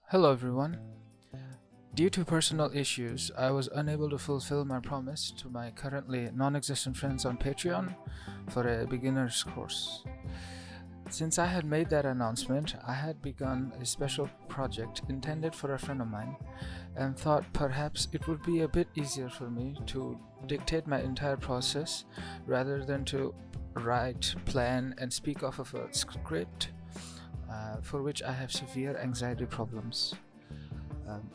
Hello everyone. Due to personal issues, I was unable to fulfill my promise to my currently non-existent friends on Patreon for a beginner's course. Since I had made that announcement, I had begun a special project intended for a friend of mine and thought perhaps it would be a bit easier for me to dictate my entire process rather than to write, plan, and speak off of a script for which I have severe anxiety problems. Um,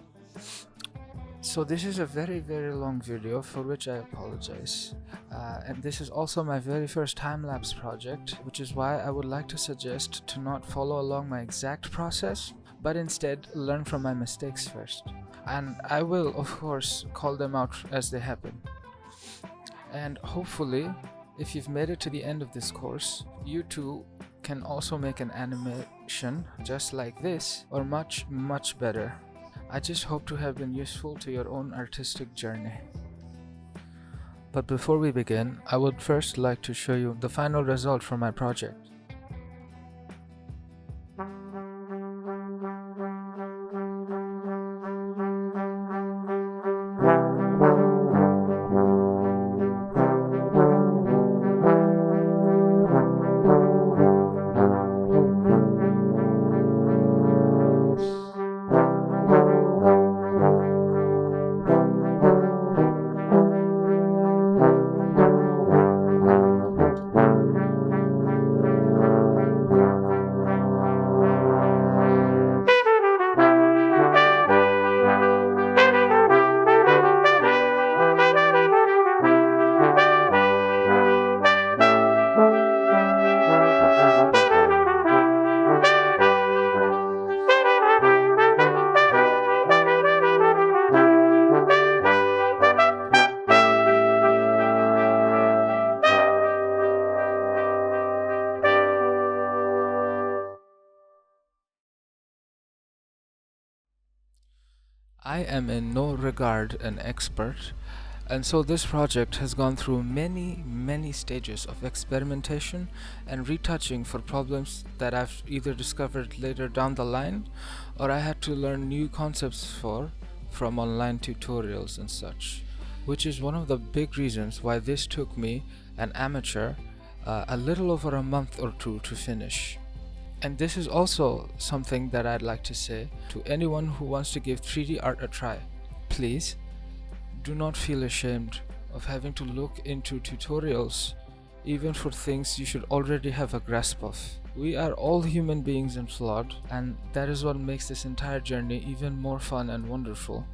so this is a very long video for which I apologize, and this is also my very first time-lapse project, which is why I would like to suggest to not follow along my exact process but instead learn from my mistakes first, and I will of course call them out as they happen. And hopefully, if you've made it to the end of this course, you too can also make an animation just like this or much better. I just hope to have been useful to your own artistic journey. But before we begin, I would first like to show you the final result from my project. I am in no regard an expert, and so this project has gone through many stages of experimentation and retouching for problems that I've either discovered later down the line or I had to learn new concepts for from online tutorials and such, which is one of the big reasons why this took me, an amateur, a little over a month or two to finish. And this is also something that I'd like to say to anyone who wants to give 3D art a try. Please, do not feel ashamed of having to look into tutorials, even for things you should already have a grasp of. We are all human beings and flawed, and that is what makes this entire journey even more fun and wonderful,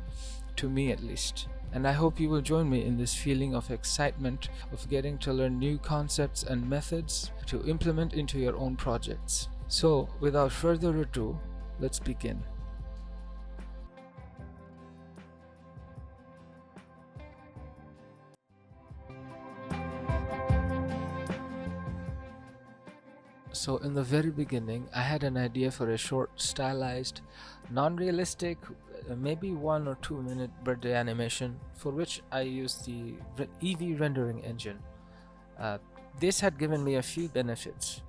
to me at least. And I hope you will join me in this feeling of excitement of getting to learn new concepts and methods to implement into your own projects. So, without further ado, let's begin. So in the very beginning, I had an idea for a short, stylized, non-realistic, maybe 1 or 2 minute birthday animation for which I used the Eevee rendering engine. This had given me a few benefits.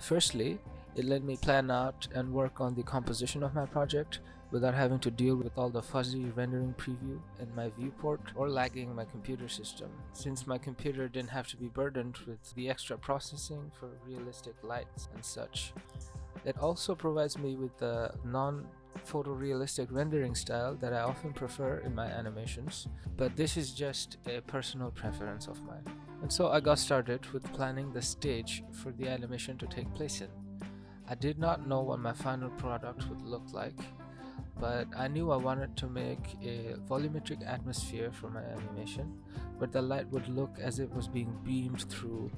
Firstly, it let me plan out and work on the composition of my project without having to deal with all the fuzzy rendering preview in my viewport or lagging my computer system, since my computer didn't have to be burdened with the extra processing for realistic lights and such. It also provides me with the non-photorealistic rendering style that I often prefer in my animations, but this is just a personal preference of mine. And so I got started with planning the stage for the animation to take place in. I did not know what my final product would look like, but I knew I wanted to make a volumetric atmosphere for my animation, where the light would look as if it was being beamed through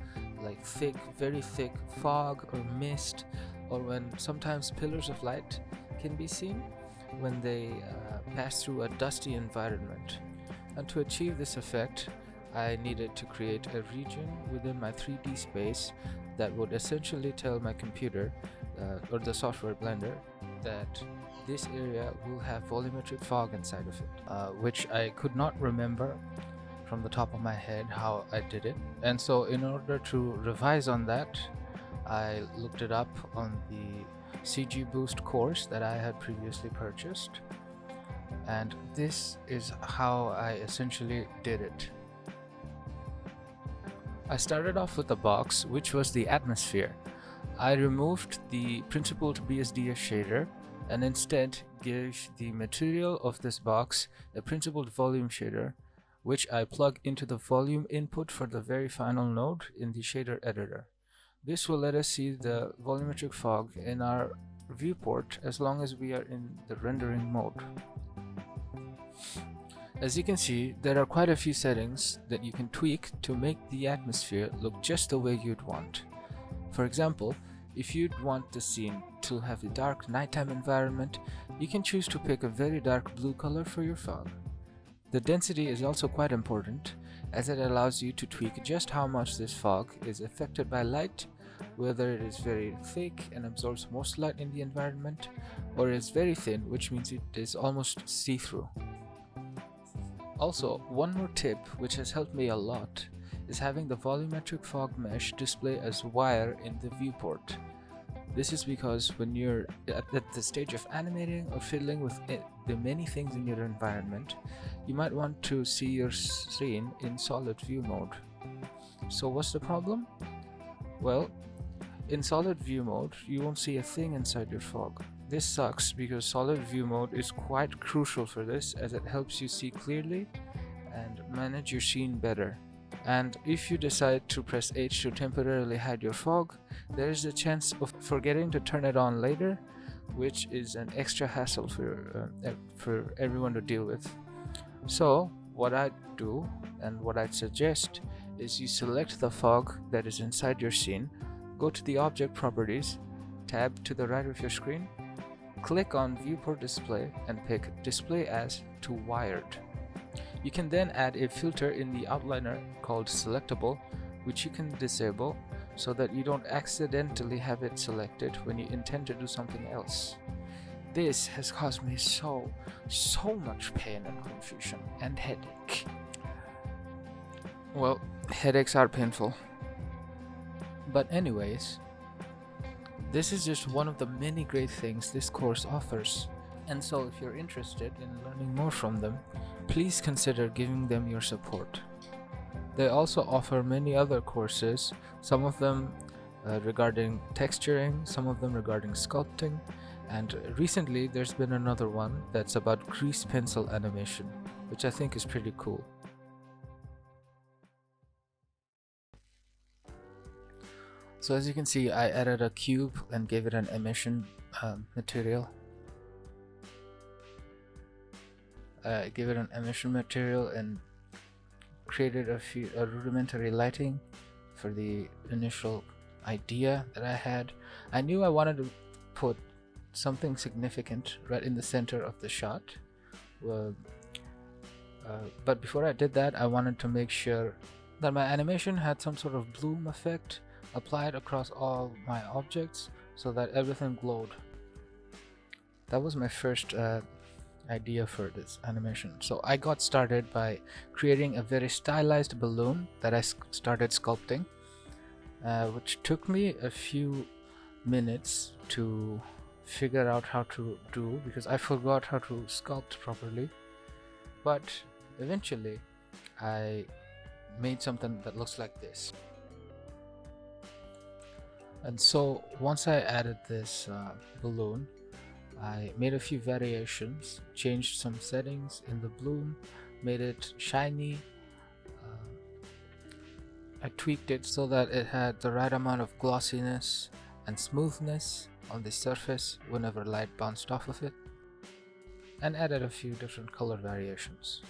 like very thick fog or mist, or when sometimes pillars of light can be seen when they pass through a dusty environment. And to achieve this effect, I needed to create a region within my 3D space that would essentially tell my computer or the software Blender that this area will have volumetric fog inside of it, which I could not remember from the top of my head how I did it. And so in order to revise on that, I looked it up on the CG Boost course that I had previously purchased, and this is how I essentially did it. I started off with a box which was the atmosphere. I removed the principled BSDS shader and instead gave the material of this box a principled volume shader, which I plug into the volume input for the very final node in the shader editor. This will let us see the volumetric fog in our viewport as long as we are in the rendering mode. As you can see, there are quite a few settings that you can tweak to make the atmosphere look just the way you'd want. For example, if you'd want the scene to have a dark nighttime environment, you can choose to pick a very dark blue color for your fog. The density is also quite important, as it allows you to tweak just how much this fog is affected by light, whether it is very thick and absorbs most light in the environment, or is very thin, which means it is almost see-through. Also, one more tip which has helped me a lot is having the volumetric fog mesh display as wire in the viewport. This is because when you're at the stage of animating or fiddling with the many things in your environment, you might want to see your scene in solid view mode. So what's the problem? Well, in solid view mode, you won't see a thing inside your fog. This sucks because solid view mode is quite crucial for this, as it helps you see clearly and manage your scene better. And if you decide to press H to temporarily hide your fog, there is a chance of forgetting to turn it on later, which is an extra hassle for everyone to deal with. So what I do and what I'd suggest is you select the fog that is inside your scene, go to the object properties, tab to the right of your screen, click on viewport display and pick display as to wired. You can then add a filter in the outliner called selectable, which you can disable so that you don't accidentally have it selected when you intend to do something else. This has caused me so much pain and confusion and headache. Well, headaches are painful. But anyways, this is just one of the many great things this course offers. And so if you're interested in learning more from them, please consider giving them your support. They also offer many other courses, some of them regarding texturing, some of them regarding sculpting, and recently there's been another one that's about grease pencil animation, which I think is pretty cool. So as you can see, I added a cube and gave it an emission material. Gave it an emission material and created a rudimentary lighting for the initial idea that I had. I knew I wanted to put something significant right in the center of the shot, but before I did that, I wanted to make sure that my animation had some sort of bloom effect applied across all my objects so that everything glowed. That was my first idea for this animation. So I got started by creating a very stylized balloon that I started sculpting, which took me a few minutes to figure out how to do because I forgot how to sculpt properly. But eventually I made something that looks like this. And so once I added this balloon, I made a few variations, changed some settings in the bloom, made it shiny. I tweaked it so that it had the right amount of glossiness and smoothness on the surface whenever light bounced off of it, and added a few different color variations.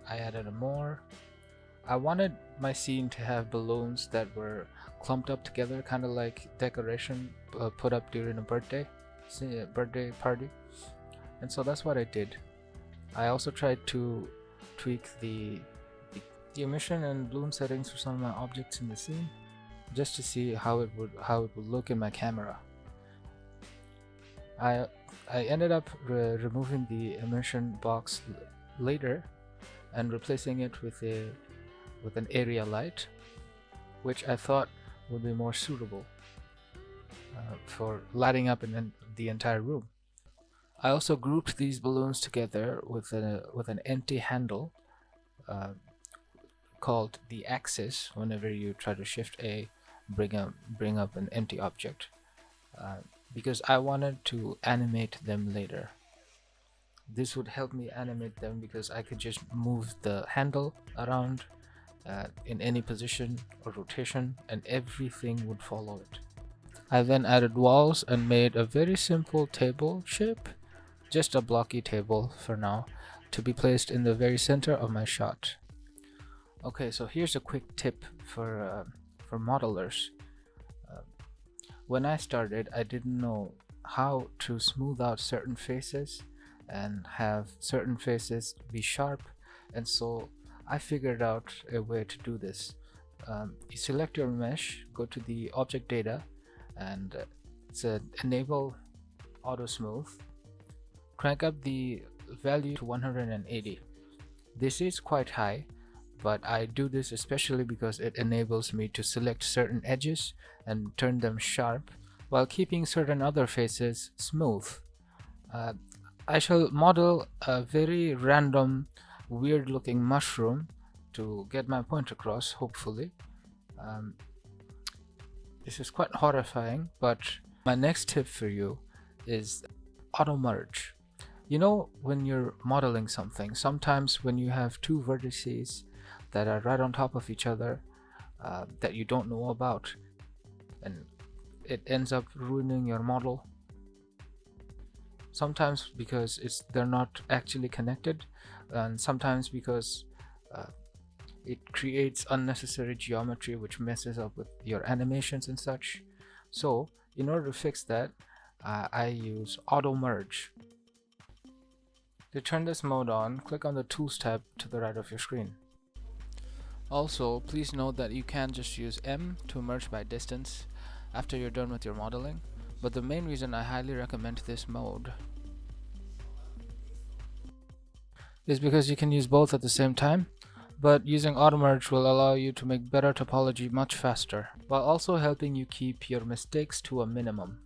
I added more. I wanted my scene to have balloons that were clumped up together, kind of like decoration put up during a birthday party, and so that's what I did. I also tried to tweak the emission and bloom settings for some of my objects in the scene, just to see how it would look in my camera. I ended up removing the emission box later and replacing it with an area light, which I thought would be more suitable. for lighting up the entire room. I also grouped these balloons together with an empty handle uh, called the axis. Whenever you try to shift A, bring up an empty object, uh, because I wanted to animate them later. This would help me animate them because I could just move the handle around in any position or rotation, and everything would follow it. I then added walls and made a very simple table shape, just a blocky table for now, to be placed in the very center of my shot. Okay, so here's a quick tip for modelers. Uh, when I started, I didn't know how to smooth out certain faces and have certain faces be sharp, and so I figured out a way to do this. You select your mesh, go to the object data, and it's enable auto smooth. Crank up the value to 180. This is quite high, but I do this especially because it enables me to select certain edges and turn them sharp while keeping certain other faces smooth. I shall model a very random, weird looking mushroom to get my point across, hopefully. This is quite horrifying, but my next tip for you is auto merge. You know, when you're modeling something, sometimes when you have two vertices that are right on top of each other that you don't know about, and it ends up ruining your model. Sometimes because they're not actually connected, and sometimes because it creates unnecessary geometry which messes up with your animations and such. So in order to fix that, I use auto merge. To turn this mode on, click on the Tools tab to the right of your screen. Also, please note that you can just use M to merge by distance after you're done with your modeling, but the main reason I highly recommend this mode is because you can use both at the same time, but using auto merge will allow you to make better topology much faster, while also helping you keep your mistakes to a minimum.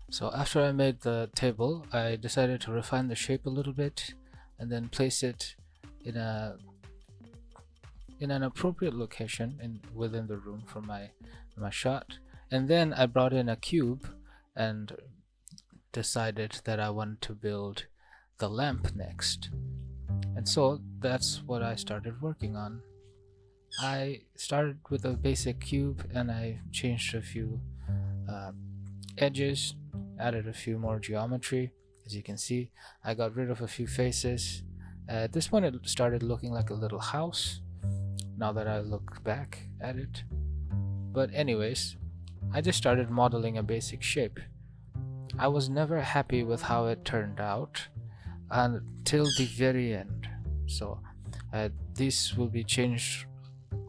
So after I made the table, I decided to refine the shape a little bit and then place it in an appropriate location within the room for my shot. And then I brought in a cube and decided that I wanted to build the lamp next. And so that's what I started working on. I started with a basic cube and I changed a few edges, added a few more geometry. As you can see, I got rid of a few faces. At this point it started looking like a little house, now that I look back at it. But anyways, I just started modeling a basic shape. I was never happy with how it turned out until the very end. So this will be changed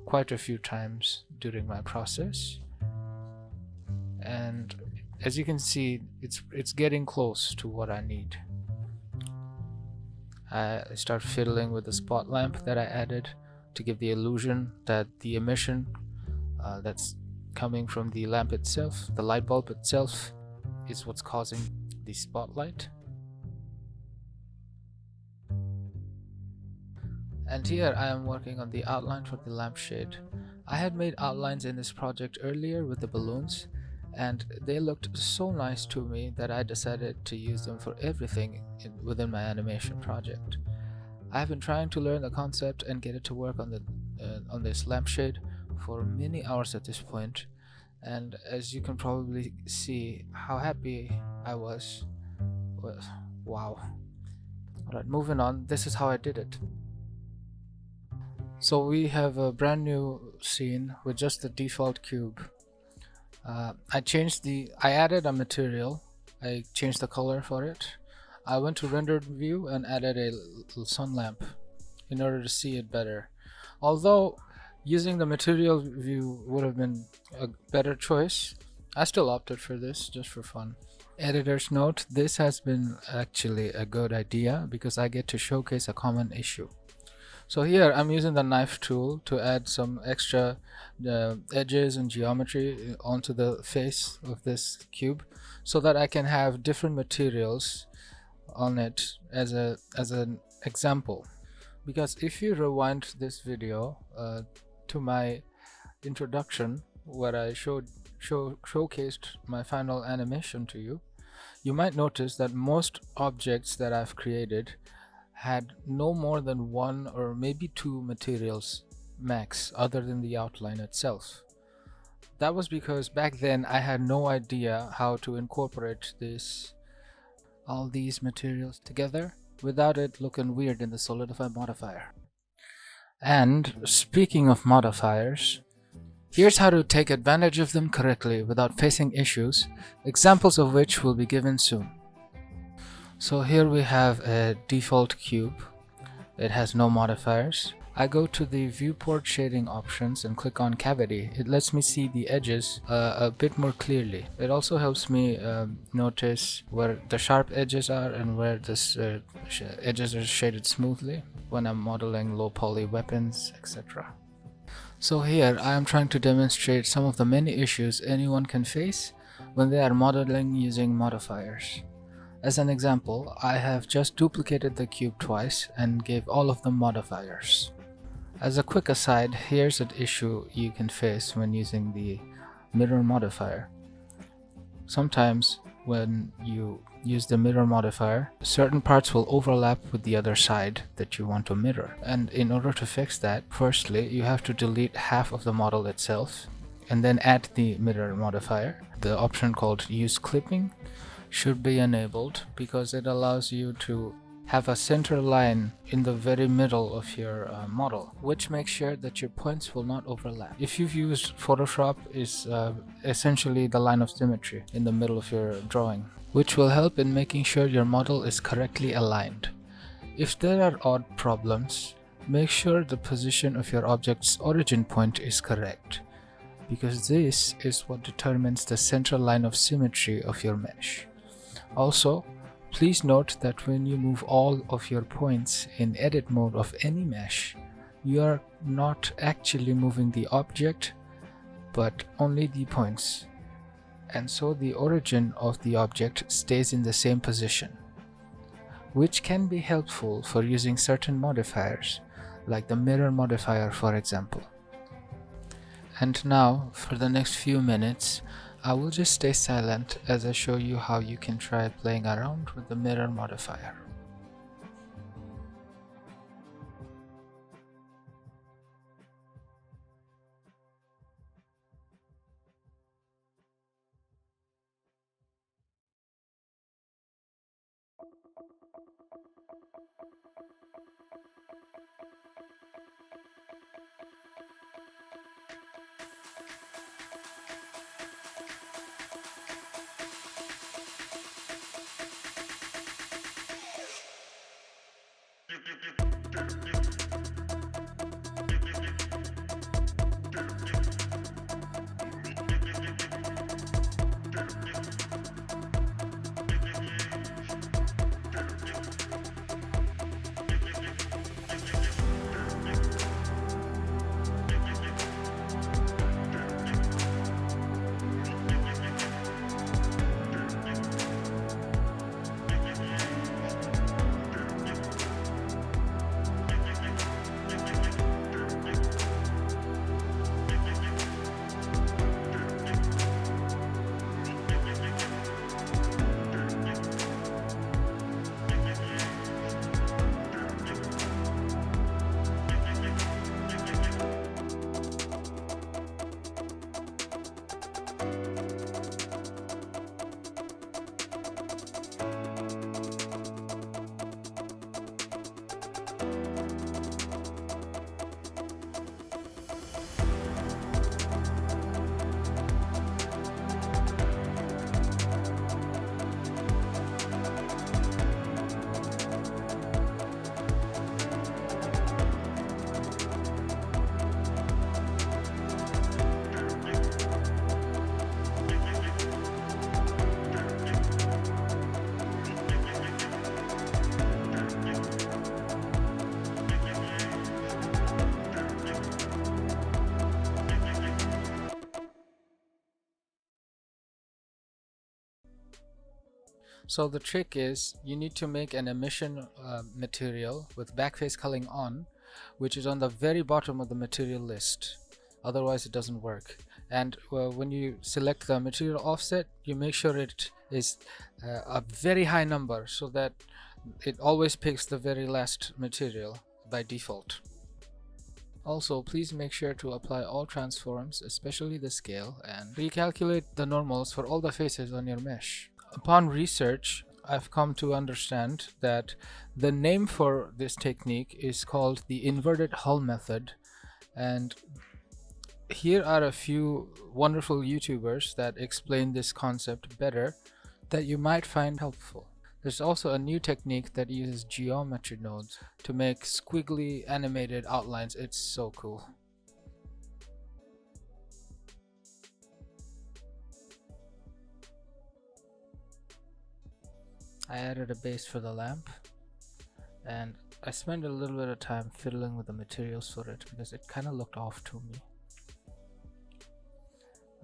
quite a few times during my process, and as you can see, it's getting close to what I need. I start fiddling with the spot lamp that I added to give the illusion that the emission that's coming from the lamp itself, the light bulb itself, is what's causing the spotlight. And here I am working on the outline for the lampshade. I had made outlines in this project earlier with the balloons, and they looked so nice to me that I decided to use them for everything within my animation project. I have been trying to learn the concept and get it to work on this lampshade for many hours at this point, and as you can probably see how happy I was. Well, wow. Alright, moving on, this is how I did it. So we have a brand new scene with just the default cube. I added a material, I changed the color for it. I went to rendered view and added a little sun lamp in order to see it better. Although using the material view would have been a better choice, I still opted for this just for fun. Editor's note, this has been actually a good idea because I get to showcase a common issue. So here I'm using the knife tool to add some extra edges and geometry onto the face of this cube, so that I can have different materials on it as an example. Because if you rewind this video to my introduction, where I showcased my final animation to you, you might notice that most objects that I've created had no more than one or maybe two materials max other than the outline itself. That was because back then I had no idea how to incorporate all these materials together without it looking weird in the Solidify modifier. And speaking of modifiers, here's how to take advantage of them correctly without facing issues, examples of which will be given soon. So here we have a default cube. It has no modifiers. I go to the viewport shading options and click on cavity. It lets me see the edges a bit more clearly. It also helps me notice where the sharp edges are and where the edges are shaded smoothly when I'm modeling low poly weapons, etc. So here I am trying to demonstrate some of the many issues anyone can face when they are modeling using modifiers. As an example, I have just duplicated the cube twice and gave all of them modifiers. As a quick aside, here's an issue you can face when using the mirror modifier. Sometimes when you use the mirror modifier, certain parts will overlap with the other side that you want to mirror. And in order to fix that, firstly, you have to delete half of the model itself and then add the mirror modifier. The option called use clipping should be enabled because it allows you to have a center line in the very middle of your model, which makes sure that your points will not overlap. If you've used Photoshop, is essentially the line of symmetry in the middle of your drawing, which will help in making sure your model is correctly aligned. If there are odd problems, make sure the position of your object's origin point is correct, because this is what determines the center line of symmetry of your mesh. Also, please note that when you move all of your points in edit mode of any mesh, you are not actually moving the object, but only the points, and so the origin of the object stays in the same position, which can be helpful for using certain modifiers, like the mirror modifier for example. And now, for the next few minutes, I will just stay silent as I show you how you can try playing around with the mirror modifier. So the trick is you need to make an emission material with backface culling on, which is on the very bottom of the material list. Otherwise it doesn't work. And when you select the material offset, you make sure it is a very high number so that it always picks the very last material by default. Also, please make sure to apply all transforms, especially the scale, and recalculate the normals for all the faces on your mesh. Upon research, I've come to understand that the name for this technique is called the inverted hull method, and here are a few wonderful YouTubers that explain this concept better that you might find helpful. There's also a new technique that uses geometry nodes to make squiggly animated outlines. It's so cool. I added a base for the lamp, and I spent a little bit of time fiddling with the materials for it because it kind of looked off to me.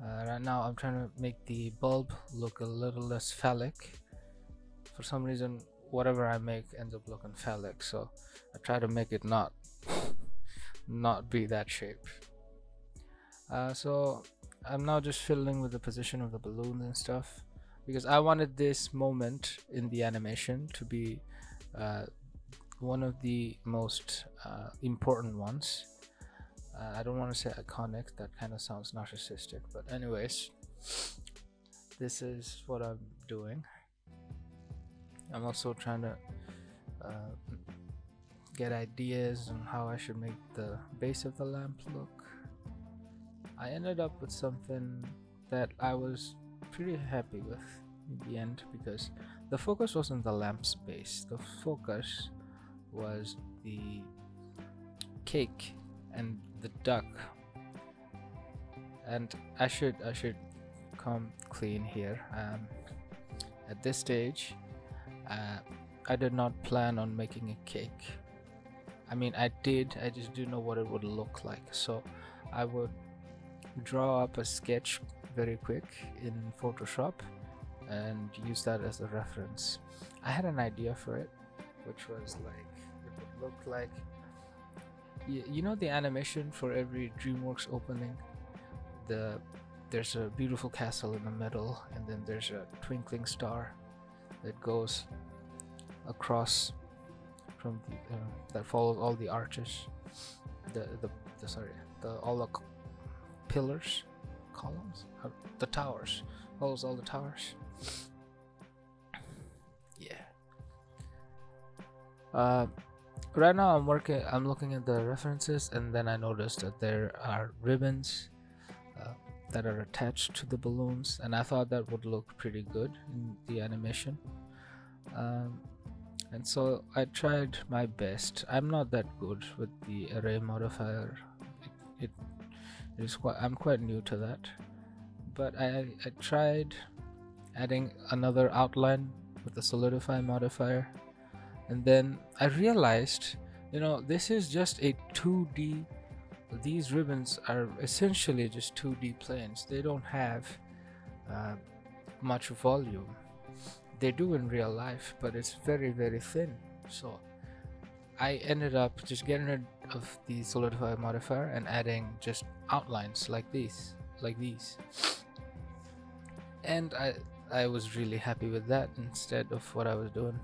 Right now I'm trying to make the bulb look a little less phallic. For some reason, whatever I make ends up looking phallic, so I try to make it not be that shape. So I'm now just fiddling with the position of the balloons and stuff because I wanted this moment in the animation to be one of the most important ones. I don't want to say iconic, that kind of sounds narcissistic, but anyways, this is what I'm doing. I'm also trying to get ideas on how I should make the base of the lamp look. I ended up with something that I was pretty happy with in the end because the focus wasn't the lamp's base. The focus was the cake and the duck. And I should come clean here. At this stage, I did not plan on making a cake. I mean, I did, I just didn't know what it would look like. So I would draw up a sketch very quick in Photoshop and use that as a reference. I had an idea for it, which was like, it would look like, you know the animation for every DreamWorks opening? There's a beautiful castle in the middle, and then there's a twinkling star that goes across from the that follows all the arches, all the pillars, columns, the towers, follows all the towers. Yeah. Right now I'm looking at the references, and then I noticed that there are ribbons that are attached to the balloons, and I thought that would look pretty good in the animation. And so I tried my best. I'm not that good with the array modifier. I'm quite new to that, but I tried adding another outline with the solidify modifier, and then I realized, this is just a 2D. These ribbons are essentially just 2D planes. They don't have much volume. They do in real life, but it's very, very thin. So I ended up just getting rid of the solidify modifier and adding just outlines like these. And I was really happy with that instead of what I was doing,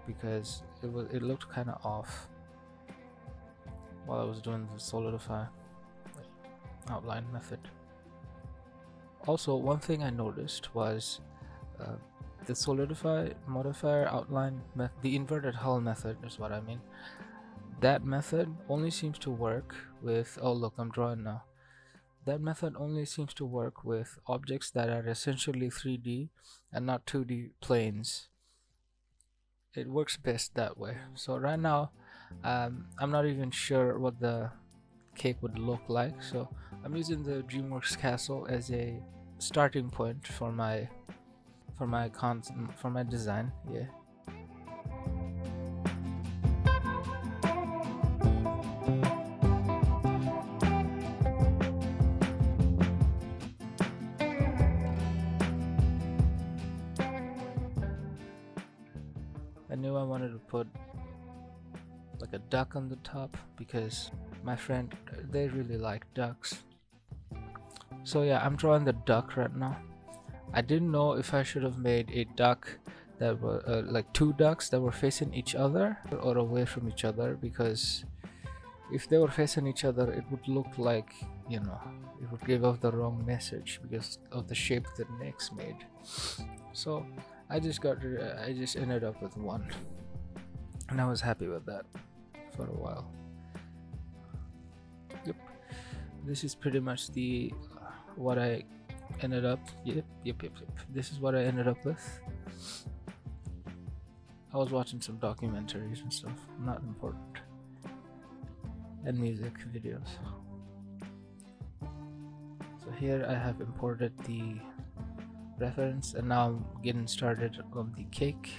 because it looked kind of off while I was doing the solidify outline method. Also, one thing I noticed was the solidify modifier outline the inverted hull method is what I mean. That method only seems to work with, oh look, I'm drawing now. That method only seems to work with objects that are essentially 3D and not 2D planes. It works best that way. So right now, I'm not even sure what the cake would look like, so I'm using the DreamWorks castle as a starting point for my design. Yeah. I knew I wanted to put like a duck on the top because my friend, they really like ducks. So yeah, I'm drawing the duck right now. I didn't know if I should have made a duck that were like two ducks that were facing each other or away from each other, because if they were facing each other it would look like, you know, it would give off the wrong message because of the shape the necks made. So I just ended up with one, and I was happy with that for a while. Yep, this is pretty much the what I ended up. Yep. This is what I ended up with. I was watching some documentaries and stuff, not important, and music videos. So here I have imported the reference, and now I'm getting started on the cake.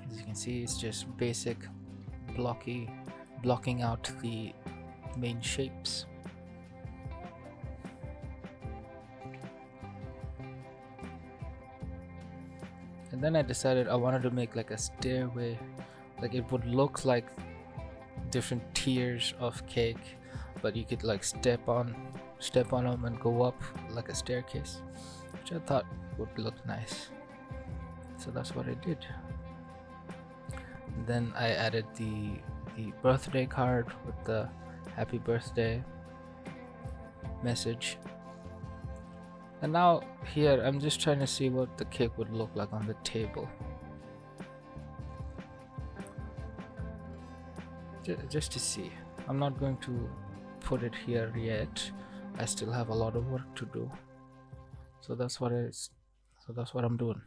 As you can see, it's just basic blocking out the main shapes. And then I decided I wanted to make like a stairway, like it would look like different tiers of cake, but you could like step on them and go up like a staircase, which I thought would look nice. So that's what I did. And then I added the birthday card with the happy birthday message. And now here I'm just trying to see what the cake would look like on the table. Just to see. I'm not going to put it here yet. I still have a lot of work to do. So that's what I'm doing.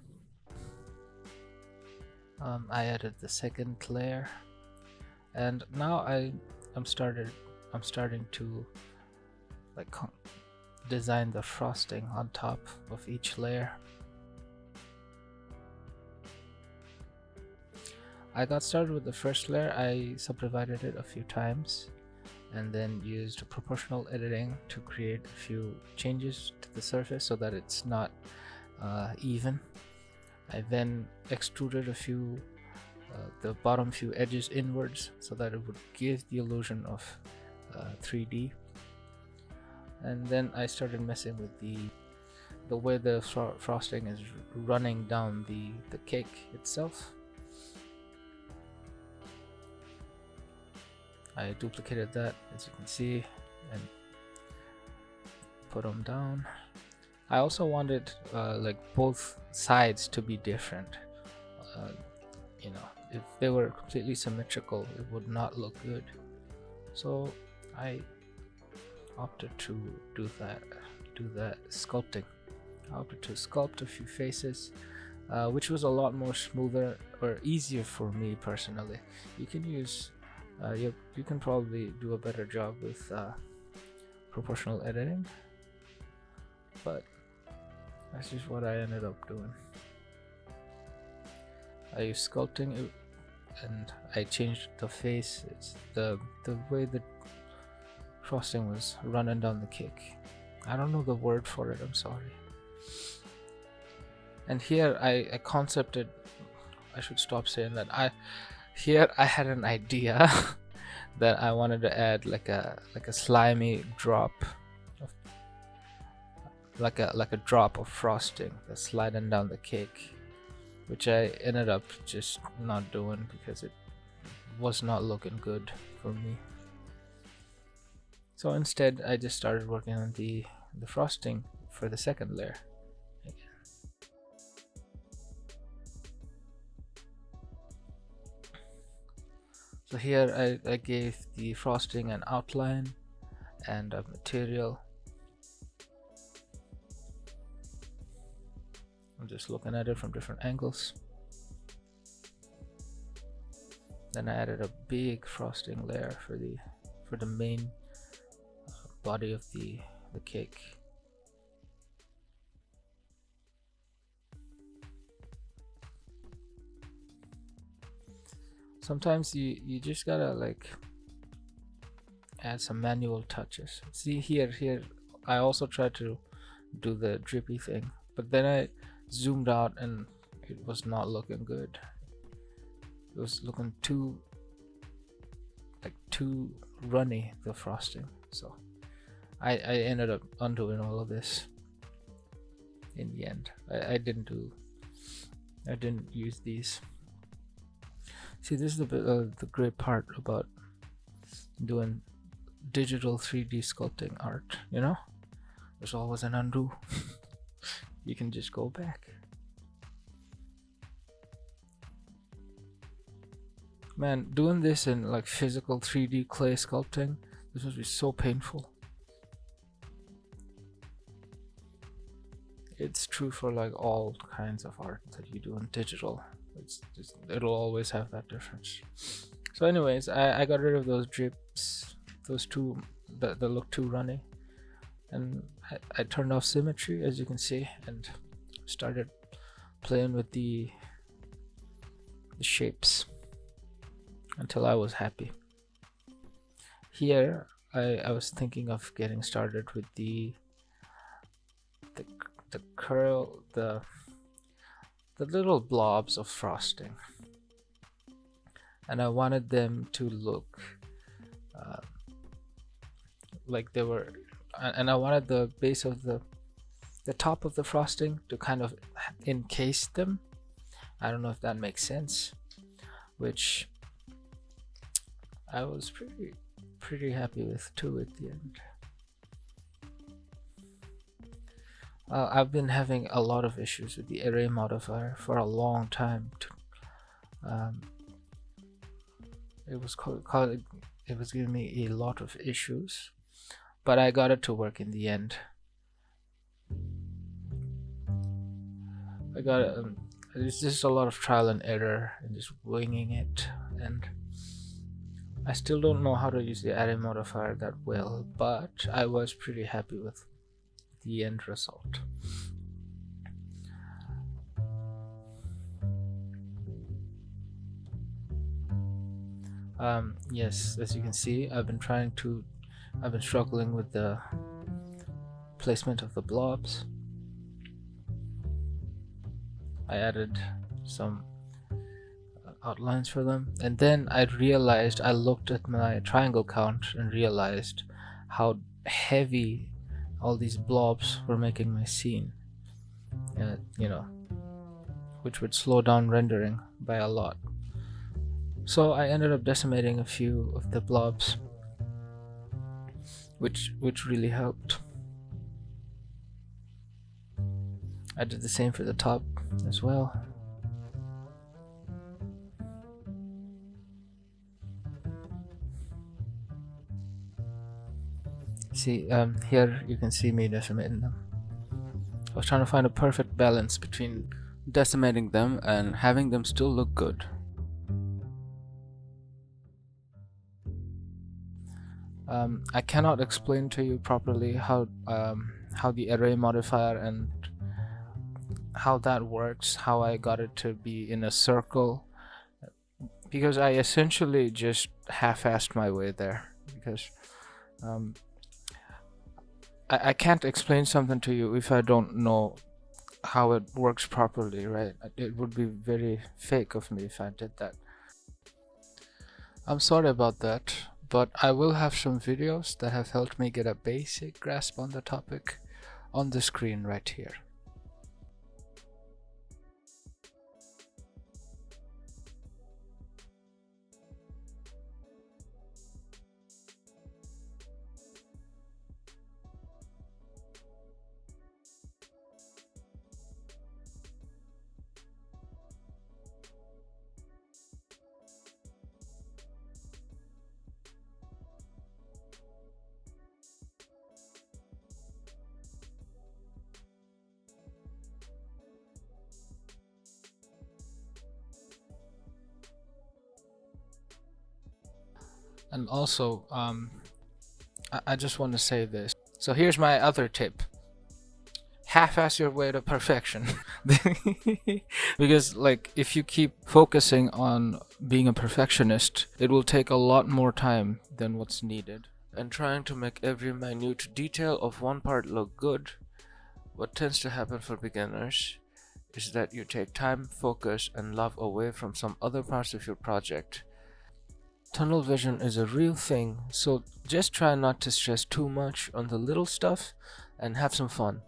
I added the second layer, and now I'm starting to like design the frosting on top of each layer. I got started with the first layer. I subdivided it a few times and then used proportional editing to create a few changes to the surface so that it's not even. I then extruded a few the bottom few edges inwards so that it would give the illusion of 3D. And then I started messing with the way the frosting is running down the cake itself. I duplicated that, as you can see, and put them down. I also wanted like both sides to be different. You know, if they were completely symmetrical, it would not look good. So I opted to do that sculpting. I opted to sculpt a few faces, which was a lot more smoother or easier for me personally. You can use you can probably do a better job with proportional editing, but that's just what I ended up doing. I used sculpting and I changed the face. It's the way the frosting was running down the cake. I don't know the word for it, I'm sorry. And here I concepted, I should stop saying that. Here I had an idea that I wanted to add like a slimy drop of like a drop of frosting that's sliding down the cake, which I ended up just not doing because it was not looking good for me. So instead I just started working on the frosting for the second layer. So here I gave the frosting an outline and a material. I'm just looking at it from different angles. Then I added a big frosting layer for the main body of the cake. Sometimes you just gotta like add some manual touches. See here I also tried to do the drippy thing, but then I zoomed out and it was not looking good. It was looking too runny, the frosting. So I ended up undoing all of this in the end. I didn't use these. See, this is the great part about doing digital 3D sculpting art, you know? There's always an undo. You can just go back. Man, doing this in like physical 3D clay sculpting, this must be so painful. It's true for like all kinds of art that you do in digital. It'll always have that difference. So anyways, I got rid of those drips, those two that look too runny, and I turned off symmetry, as you can see, and started playing with the shapes until I was happy. Here I was thinking of getting started with the curl, the little blobs of frosting, and I wanted them to look like they were, and I wanted the base of the top of the frosting to kind of encase them. I don't know if that makes sense, which I was pretty happy with too at the end. I've been having a lot of issues with the array modifier for a long time. It was giving me a lot of issues, but I got it to work in the end. I got it. It's just a lot of trial and error and just winging it, and I still don't know how to use the array modifier that well, but I was pretty happy with the end result. Yes, as you can see, I've been struggling with the placement of the blobs. I added some outlines for them, and then I looked at my triangle count and realized how heavy all these blobs were making my scene, which would slow down rendering by a lot. So I ended up decimating a few of the blobs, which really helped. I did the same for the top as well. See, here you can see me decimating them. I was trying to find a perfect balance between decimating them and having them still look good. I cannot explain to you properly how the array modifier and how that works, how I got it to be in a circle, because I essentially just half-assed my way there, because I can't explain something to you if I don't know how it works properly, right? It would be very fake of me if I did that. I'm sorry about that, but I will have some videos that have helped me get a basic grasp on the topic on the screen right here. And also, I just want to say this. So here's my other tip. Half-ass your way to perfection. Because like, if you keep focusing on being a perfectionist, it will take a lot more time than what's needed. And trying to make every minute detail of one part look good, what tends to happen for beginners is that you take time, focus, and love away from some other parts of your project. Tunnel vision is a real thing, so just try not to stress too much on the little stuff and have some fun.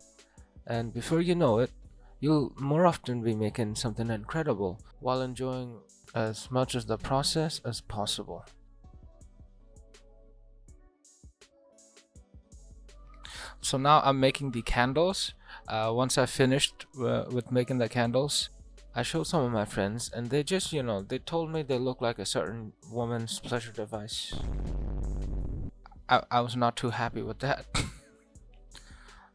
And before you know it, you'll more often be making something incredible while enjoying as much of the process as possible. So now I'm making the candles. Once I finished with making the candles, I showed some of my friends, and they just, they told me they look like a certain woman's pleasure device. I was not too happy with that.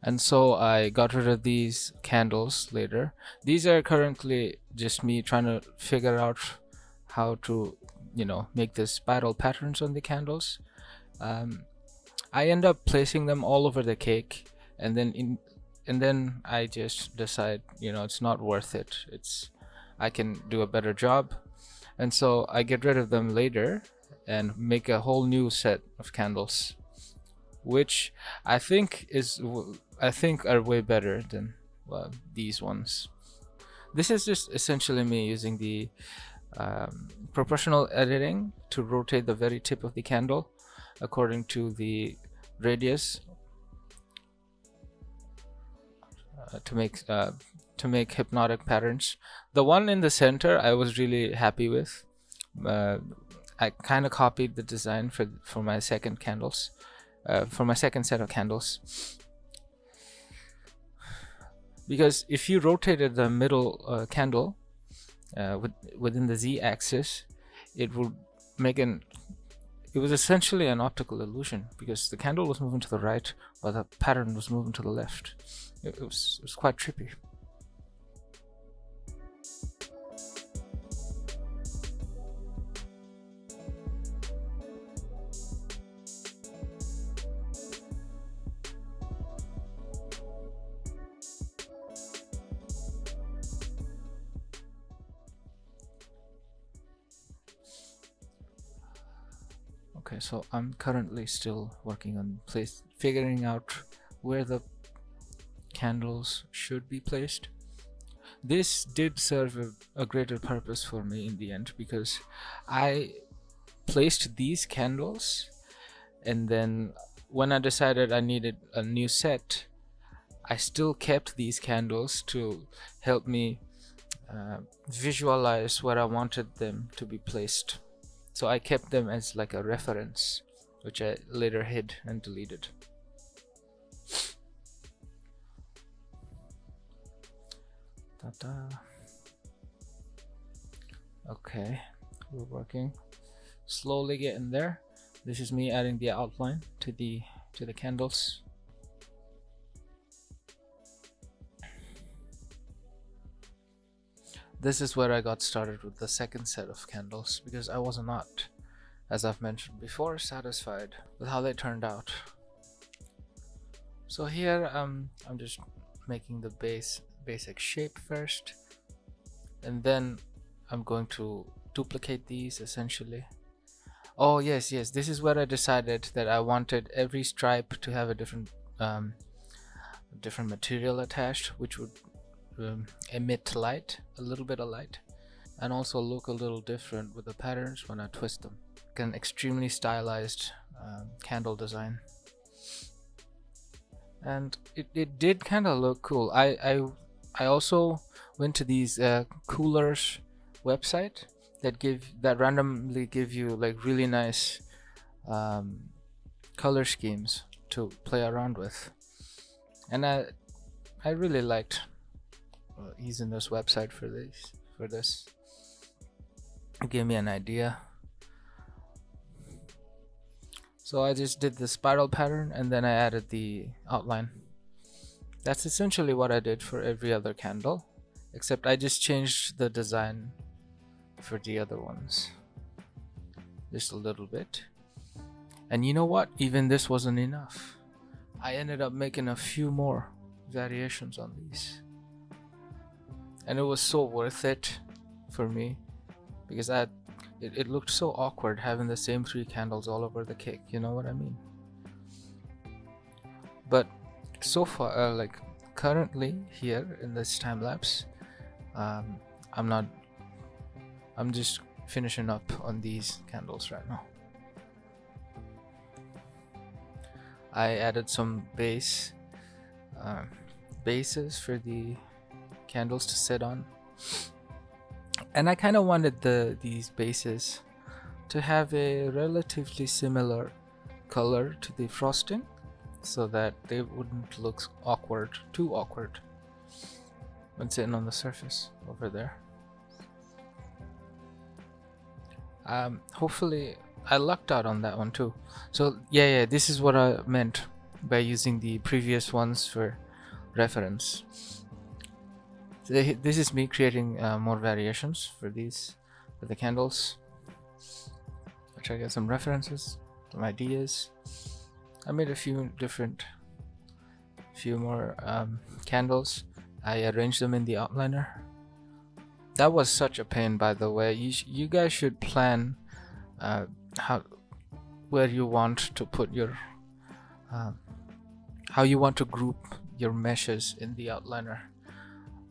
And so I got rid of these candles later. These are currently just me trying to figure out how to, make the spiral patterns on the candles. Um, I end up placing them all over the cake, and then I just decide, it's not worth it. I can do a better job, and so I get rid of them later and make a whole new set of candles, which I think are way better than these ones. This is just essentially me using the proportional editing to rotate the very tip of the candle according to the radius to make hypnotic patterns. The one in the center I was really happy with. I kind of copied the design for my second candles, for my second set of candles, because if you rotated the middle candle within the z-axis, it would make it was essentially an optical illusion, because the candle was moving to the right while the pattern was moving to the left. It was quite trippy. Okay, so I'm currently still working on figuring out where the candles should be placed. This did serve a greater purpose for me in the end, because I placed these candles, and then when I decided I needed a new set, I still kept these candles to help me visualize where I wanted them to be placed. So I kept them as like a reference, which I later hid and deleted. Ta-da. Okay, we're working, slowly getting there. This is me adding the outline to the candles. This is where I got started with the second set of candles, because I was not, as I've mentioned before, satisfied with how they turned out. So here I'm just making the basic shape first, and then I'm going to duplicate these essentially. Oh yes, this is where I decided that I wanted every stripe to have a different material attached, which would emit light, a little bit of light, and also look a little different with the patterns when I twist them. An extremely stylized candle design, and it did kind of look cool. I also went to these coolers website that randomly give you like really nice color schemes to play around with, and I really liked using this website for this. It gave me an idea. So I just did the spiral pattern, and then I added the outline. That's essentially what I did for every other candle, except I just changed the design for the other ones just a little bit. And you know what? Even this wasn't enough. I ended up making a few more variations on these, and it was so worth it for me, because it looked so awkward having the same 3 candles all over the cake, you know what I mean? But so far, like currently here in this time lapse, I'm not. I'm just finishing up on these candles right now. I added some bases for the candles to sit on, and I kind of wanted these bases to have a relatively similar color to the frosting, so that they wouldn't look too awkward when sitting on the surface over there. Hopefully I lucked out on that one too. So yeah, this is what I meant by using the previous ones for reference. So this is me creating more variations for the candles. I try to get some references, some ideas. I made a few more candles. I arranged them in the outliner. That was such a pain, by the way. You guys should plan where you want to put your how you want to group your meshes in the outliner.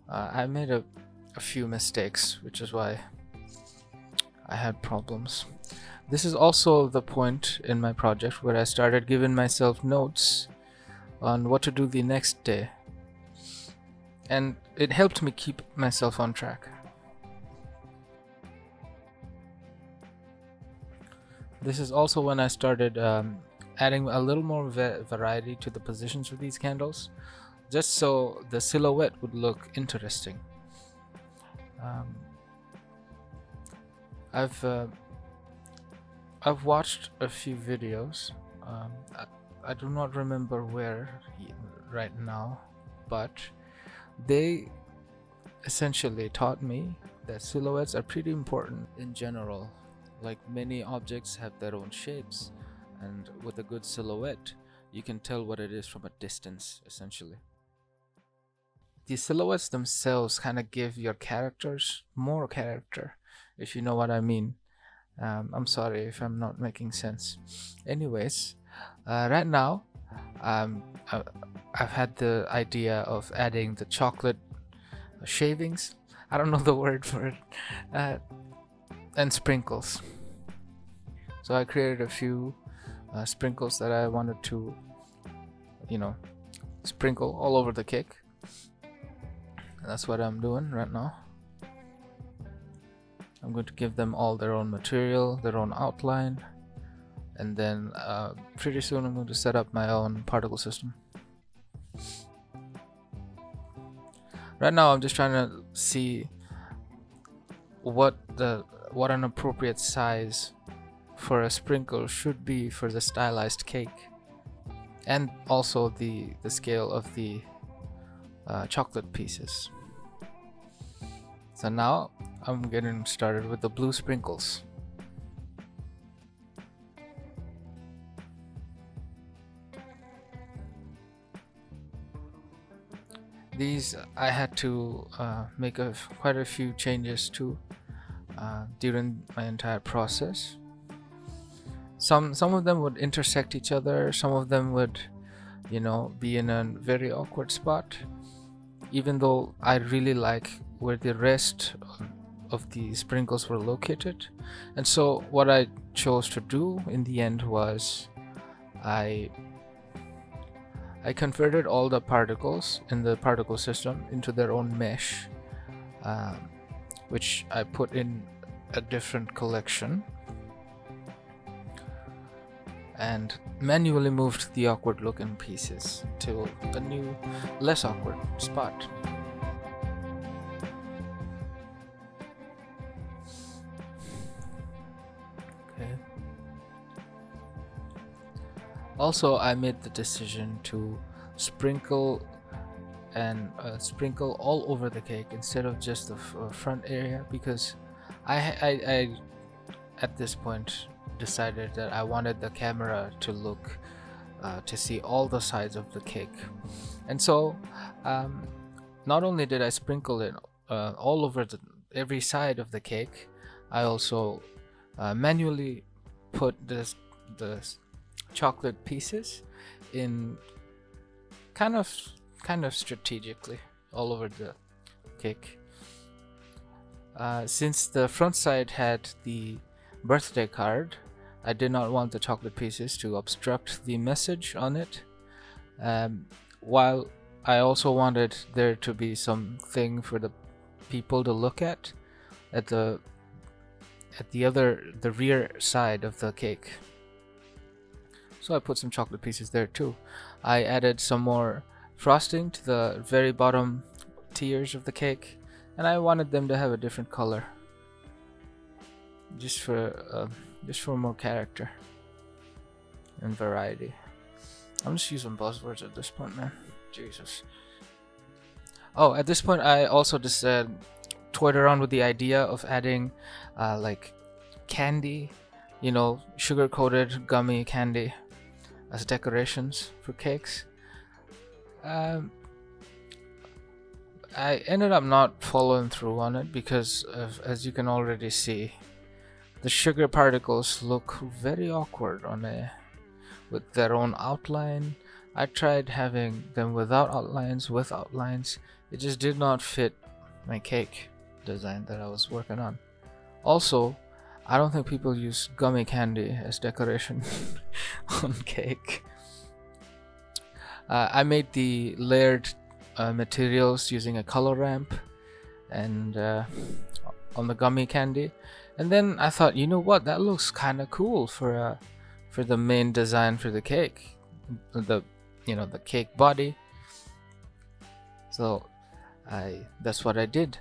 I made a few mistakes, which is why I had problems. This is also the point in my project where I started giving myself notes on what to do the next day, and it helped me keep myself on track. This is also when I started adding a little more variety to the positions of these candles, just so the silhouette would look interesting. I've watched a few videos. I do not remember where right now, but they essentially taught me that silhouettes are pretty important in general. Like, many objects have their own shapes, and with a good silhouette you can tell what it is from a distance, essentially. The silhouettes themselves kind of give your characters more character, if you know what I mean. I'm sorry if I'm not making sense. Anyways, right now I've had the idea of adding the chocolate shavings. I don't know the word for it. And sprinkles. So I created a few sprinkles that I wanted to, sprinkle all over the cake. And that's what I'm doing right now. I'm going to give them all their own material, their own outline, and then pretty soon I'm going to set up my own particle system. Right now I'm just trying to see what an appropriate size for a sprinkle should be for the stylized cake, and also the scale of the chocolate pieces. So now I'm getting started with the blue sprinkles. These I had to make quite a few changes to during my entire process. Some of them would intersect each other, some of them would be in a very awkward spot, even though I really like where the rest of the sprinkles were located. And so what I chose to do in the end was I converted all the particles in the particle system into their own mesh, which I put in a different collection, and manually moved the awkward looking pieces to a new, less awkward spot. Okay. Also, I made the decision to sprinkle all over the cake instead of just the front area, because I at this point decided that I wanted the camera to look to see all the sides of the cake. And so not only did I sprinkle it all over every side of the cake, I also manually put the chocolate pieces in kind of strategically all over the cake. Since the front side had the birthday card, I did not want the chocolate pieces to obstruct the message on it. Um, while I also wanted there to be something for the people to look at the rear side of the cake. So I put some chocolate pieces there too. I added some more frosting to the very bottom tiers of the cake, and I wanted them to have a different color, just for more character and variety. I'm just using buzzwords at this point, man. Jesus. Oh, at this point, I also just toyed around with the idea of adding, like, candy, sugar-coated gummy candy as decorations for cakes. Um, I ended up not following through on it because, as you can already see, the sugar particles look very awkward with their own outline. I tried having them without outlines, with outlines. It just did not fit my cake design that I was working on. Also, I don't think people use gummy candy as decoration on cake. I made the layered materials using a color ramp and on the gummy candy, and then I thought, you know what, that looks kind of cool for the main design for the cake, the cake body. So that's what I did.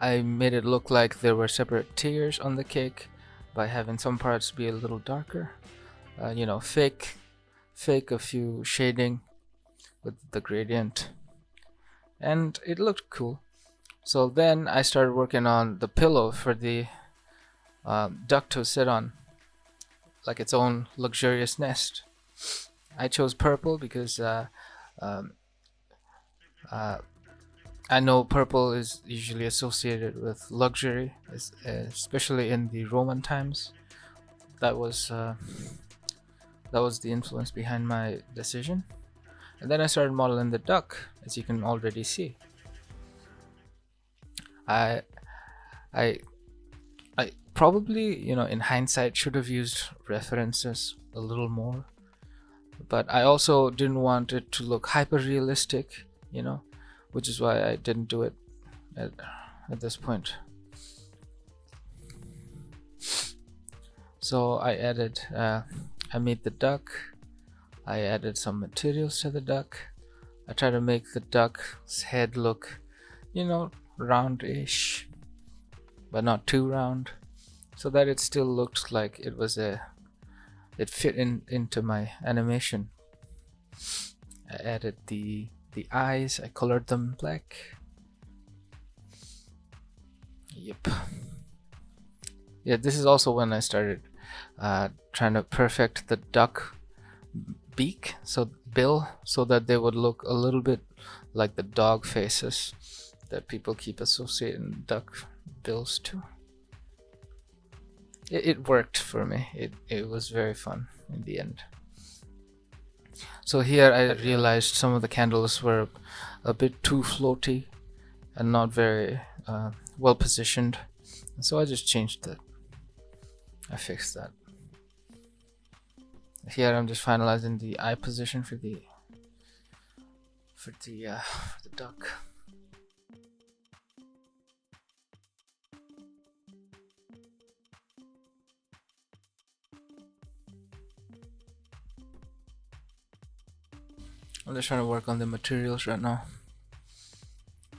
I made it look like there were separate tiers on the cake by having some parts be a little darker, fake a few shading with the gradient, and it looked cool. So then I started working on the pillow for the duck to sit on, like its own luxurious nest. I chose purple because um, I know purple is usually associated with luxury, especially in the Roman times. That was the influence behind my decision. And then I started modeling the duck, as you can already see. I I I probably, in hindsight, should have used references a little more, but I also didn't want it to look hyper realistic, which is why I didn't do it at this point. So I made the duck. I added some materials to the duck. I tried to make the duck's head look, roundish, but not too round, so that it still looked like it fit into my animation. I added the eyes. I colored them black. Yep. Yeah, this is also when I started trying to perfect the duck beak, bill, so that they would look a little bit like the dog faces that people keep associating duck bills to. It worked for me. It was very fun in the end. So here I realized some of the candles were a bit too floaty and not very well positioned, so I just changed that. I fixed that. Here I'm just finalizing the eye position for the duck. I'm just trying to work on the materials right now.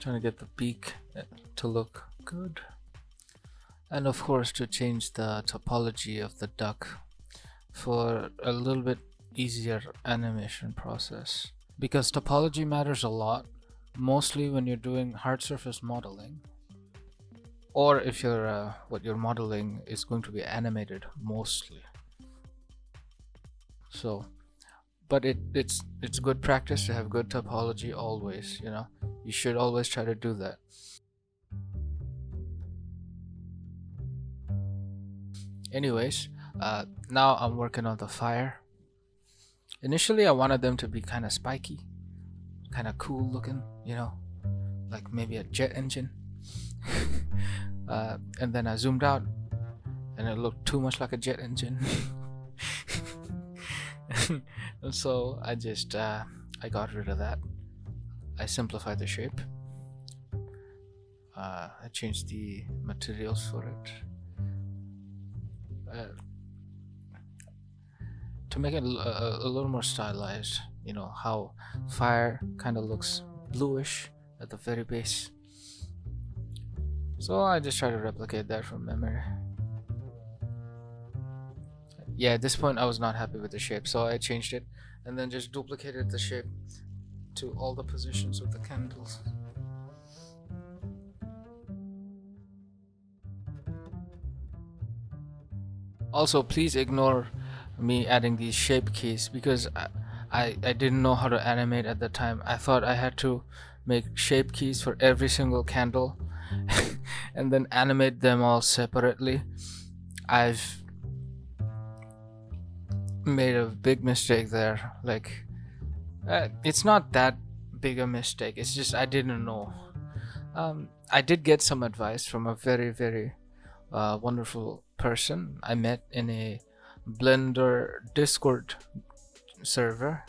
Trying to get the beak to look good. And of course to change the topology of the duck for a little bit easier animation process. Because topology matters a lot, mostly when you're doing hard surface modeling. Or if what you're modeling is going to be animated mostly. So but it's good practice to have good topology always. You should always try to do that. Anyways, now I'm working on the fire. Initially I wanted them to be kind of spiky, kind of cool looking, like maybe a jet engine, And then I zoomed out, and it looked too much like a jet engine. And so I just I got rid of that. I simplified the shape. I changed the materials for it to make it a little more stylized. You know how fire kind of looks bluish at the very base. So I just try to replicate that from memory. Yeah, at this point I was not happy with the shape, so I changed it and then just duplicated the shape to all the positions of the candles. Also, please ignore me adding these shape keys because I didn't know how to animate at the time. I thought I had to make shape keys for every single candle and then animate them all separately. I've made a big mistake there. Like, it's not that big a mistake, it's just I didn't know. I did get some advice from a very, very wonderful person I met in a Blender Discord server.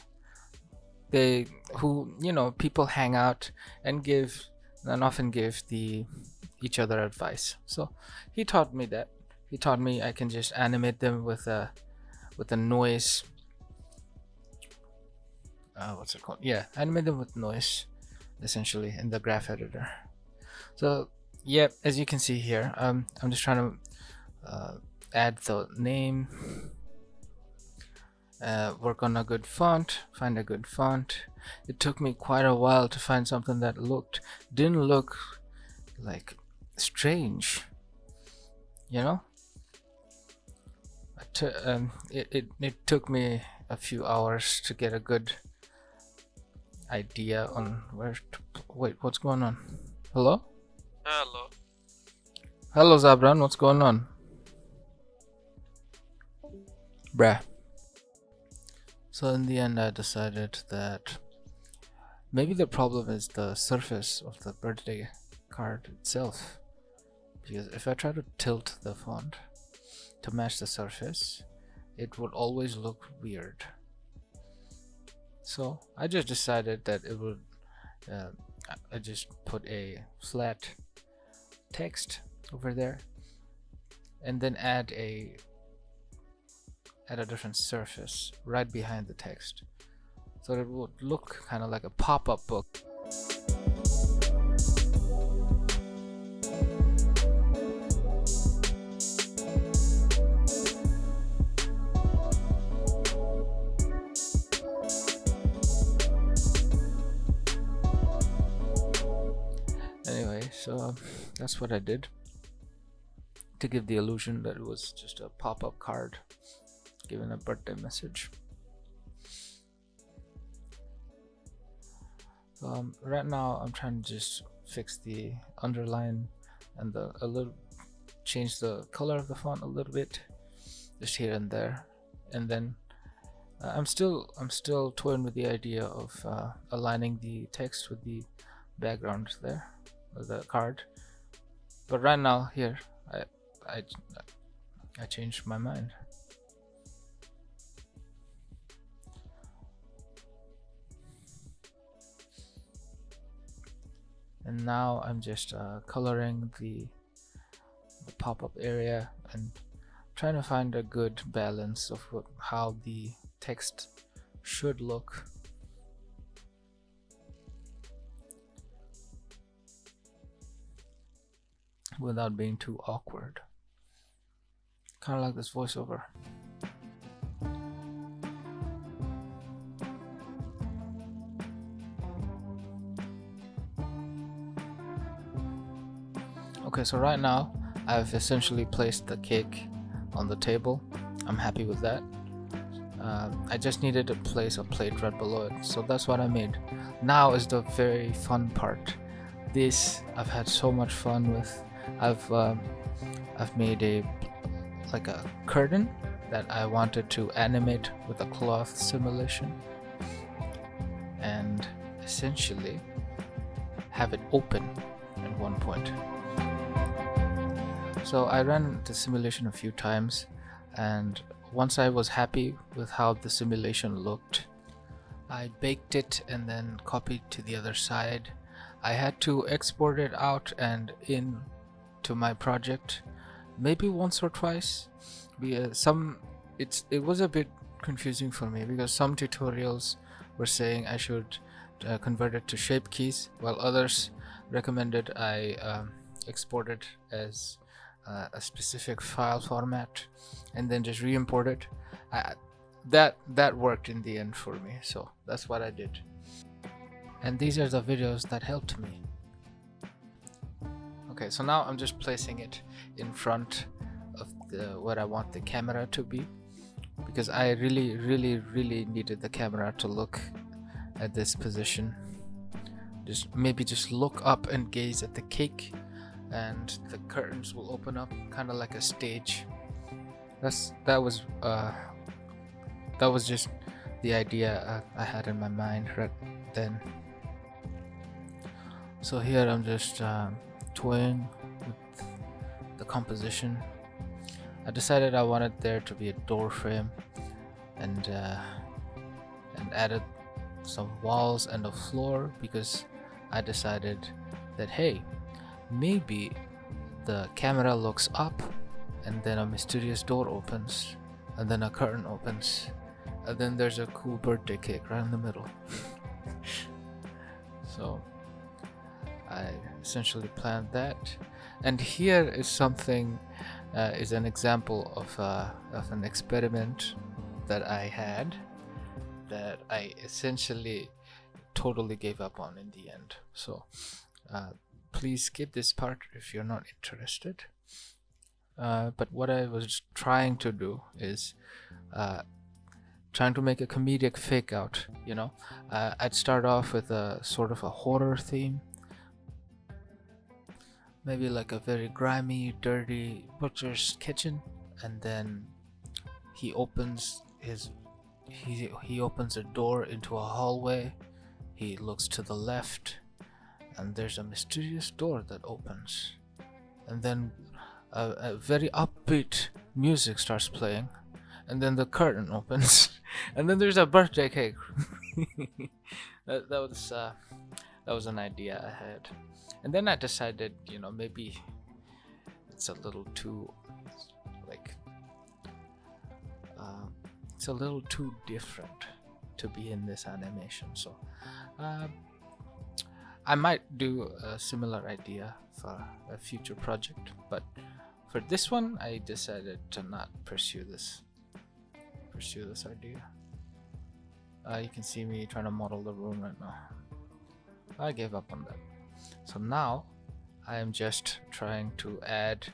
They, who, you know, people hang out and give and often give each other advice. So he taught me that. He taught me I can just animate them with a noise. What's it called? Yeah, animate them with noise, essentially, in the graph editor. So yeah, as you can see here, I'm just trying to add the name, work on a good font, find a good font. It took me quite a while to find something that didn't look like strange, you know. It took me a few hours to get a good idea on where to wait. What's going on? Hello? Hello. Hello, Zabran. What's going on? Bruh. So in the end I decided that maybe the problem is the surface of the birthday card itself, because if I try to tilt the font to match the surface, it would always look weird. So I just decided that it would I just put a flat text over there and then add a different surface right behind the text, so it would look kind of like a pop-up book. Anyway, so that's what I did to give the illusion that it was just a pop-up card giving a birthday message. Right now I'm trying to just fix the underline and change the color of the font a little bit, just here and there, and then I'm still toying with the idea of aligning the text with the background there, or the card. But right now here I changed my mind. And now I'm just coloring the pop-up area and trying to find a good balance of how the text should look. Without being too awkward. Kind of like this voiceover. Okay, so right now I've essentially placed the cake on the table. I'm happy with that. I just needed to place a plate right below it, so that's what I made. Now is the very fun part. This I've had so much fun with. I've made a curtain that I wanted to animate with a cloth simulation and essentially have it open at one point. So I ran the simulation a few times, and once I was happy with how the simulation looked, I baked it and then copied to the other side. I had to export it out and in to my project maybe once or twice. It was a bit confusing for me because some tutorials were saying I should convert it to shape keys, while others recommended I export it as a specific file format and then just re-import it. That worked in the end for me, so that's what I did. And these are the videos that helped me. Okay, so now I'm just placing it in front of where I want the camera to be, because I really needed the camera to look at this position. Just look up and gaze at the cake, and the curtains will open up kind of like a stage. That was just the idea I had in my mind right then. So here I'm just toying with the composition. I decided I wanted there to be a door frame, and added some walls and a floor, because I decided that, hey, maybe the camera looks up and then a mysterious door opens and then a curtain opens and then there's a cool birthday cake right in the middle. So I essentially planned that, and here is something is an example of an experiment that I had that I essentially totally gave up on in the end. So please skip this part if you're not interested. But what I was trying to do is trying to make a comedic fake out, you know. I'd start off with a sort of a horror theme, maybe like a very grimy, dirty butcher's kitchen, and then he opens a door into a hallway. He looks to the left, and there's a mysterious door that opens, and then a very upbeat music starts playing, and then the curtain opens, and then there's a birthday cake. that was an idea I had, and then I decided, you know, maybe it's a little too it's a little too different to be in this animation. So I might do a similar idea for a future project, but for this one I decided to not pursue this idea. You can see me trying to model the room right now. I gave up on that. So now I am just trying to add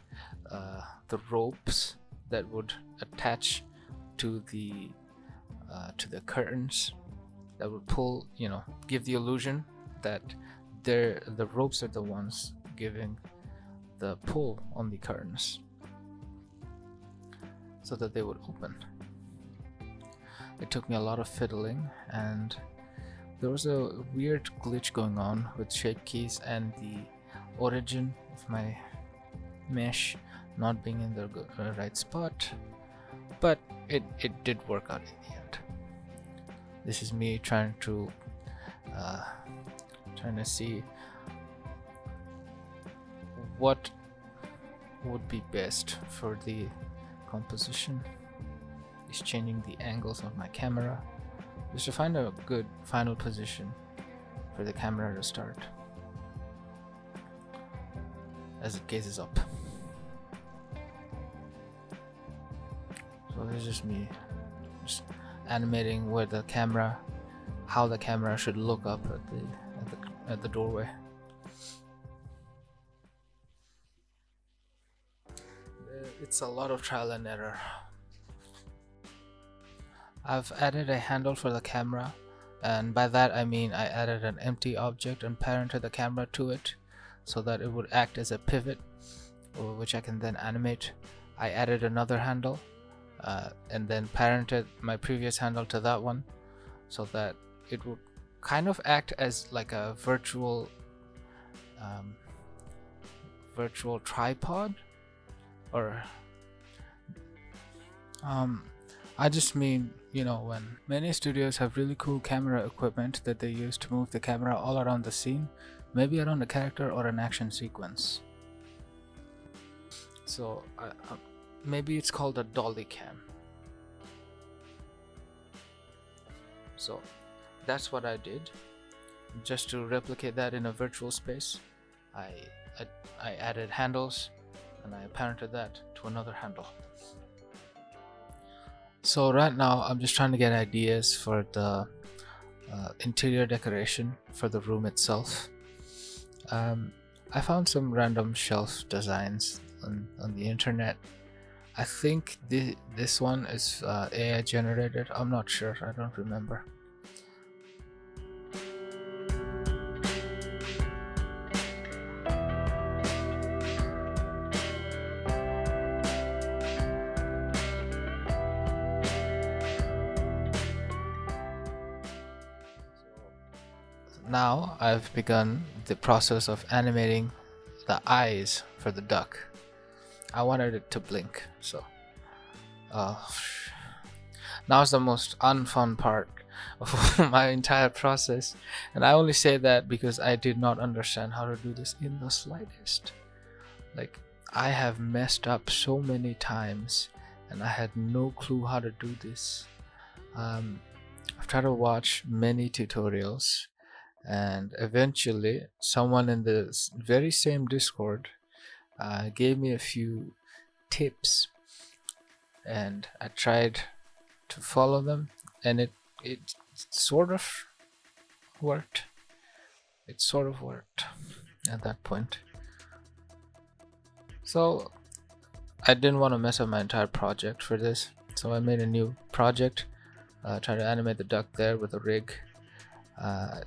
the ropes that would attach to the curtains, that would pull, you know, give the illusion that the ropes are the ones giving the pull on the curtains, so that they would open. It took me a lot of fiddling, and there was a weird glitch going on with shape keys and the origin of my mesh not being in the right spot, but it did work out in the end. This is me trying to see what would be best for the composition. Is changing the angles of my camera just to find a good final position for the camera to start as it gazes up. So this is just me just animating how the camera should look up at the doorway. It's a lot of trial and error. I've added a handle for the camera, and by that I mean I added an empty object and parented the camera to it so that it would act as a pivot, which I can then animate. I added another handle and then parented my previous handle to that one so that it would kind of act as like a virtual tripod, Or um, I just mean, when many studios have really cool camera equipment that they use to move the camera all around the scene, maybe around a character or an action sequence. So maybe it's called a dolly cam. So that's what I did. Just to replicate that in a virtual space, I I, I added handles and I parented that to another handle. So right now I'm just trying to get ideas for the interior decoration for the room itself. Um, I found some random shelf designs on the internet. I think this one is AI generated. I'm not sure. I don't remember. Now I've begun the process of animating the eyes for the duck. I wanted it to blink, so uh, now's the most unfun part of my entire process, and I only say that because I did not understand how to do this in the slightest. Like, I have messed up so many times, and I had no clue how to do this. Um, I've tried to watch many tutorials, and eventually, someone in the very same Discord gave me a few tips, and I tried to follow them, and it sort of worked. It sort of worked at that point. So I didn't want to mess up my entire project for this, so I made a new project. Tried to animate the duck there with a rig. Uh,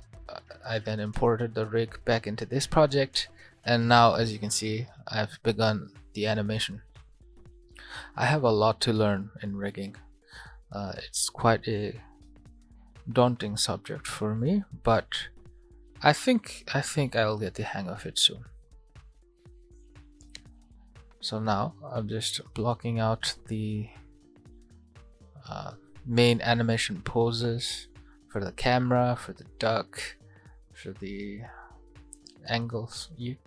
I then imported the rig back into this project, and now, as you can see, I've begun the animation. I have a lot to learn in rigging. It's quite a daunting subject for me, but I think I'll get the hang of it soon. So now I'm just blocking out the uh, main animation poses for the camera, for the duck, for the angles. Yep.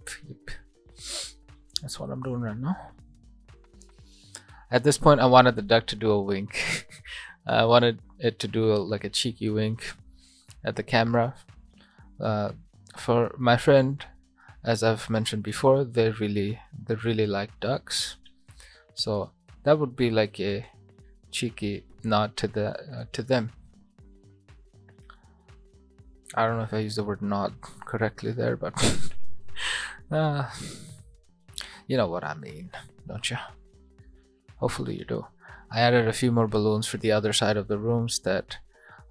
That's what I'm doing right now. At this point, I wanted the duck to do a wink. I wanted it to do like a cheeky wink at the camera. For my friend, as I've mentioned before, they really like ducks, so that would be like a cheeky nod to them. I don't know if I used the word nod correctly there, but uh, you know what I mean, don't you? Hopefully you do. I added a few more balloons for the other side of the rooms that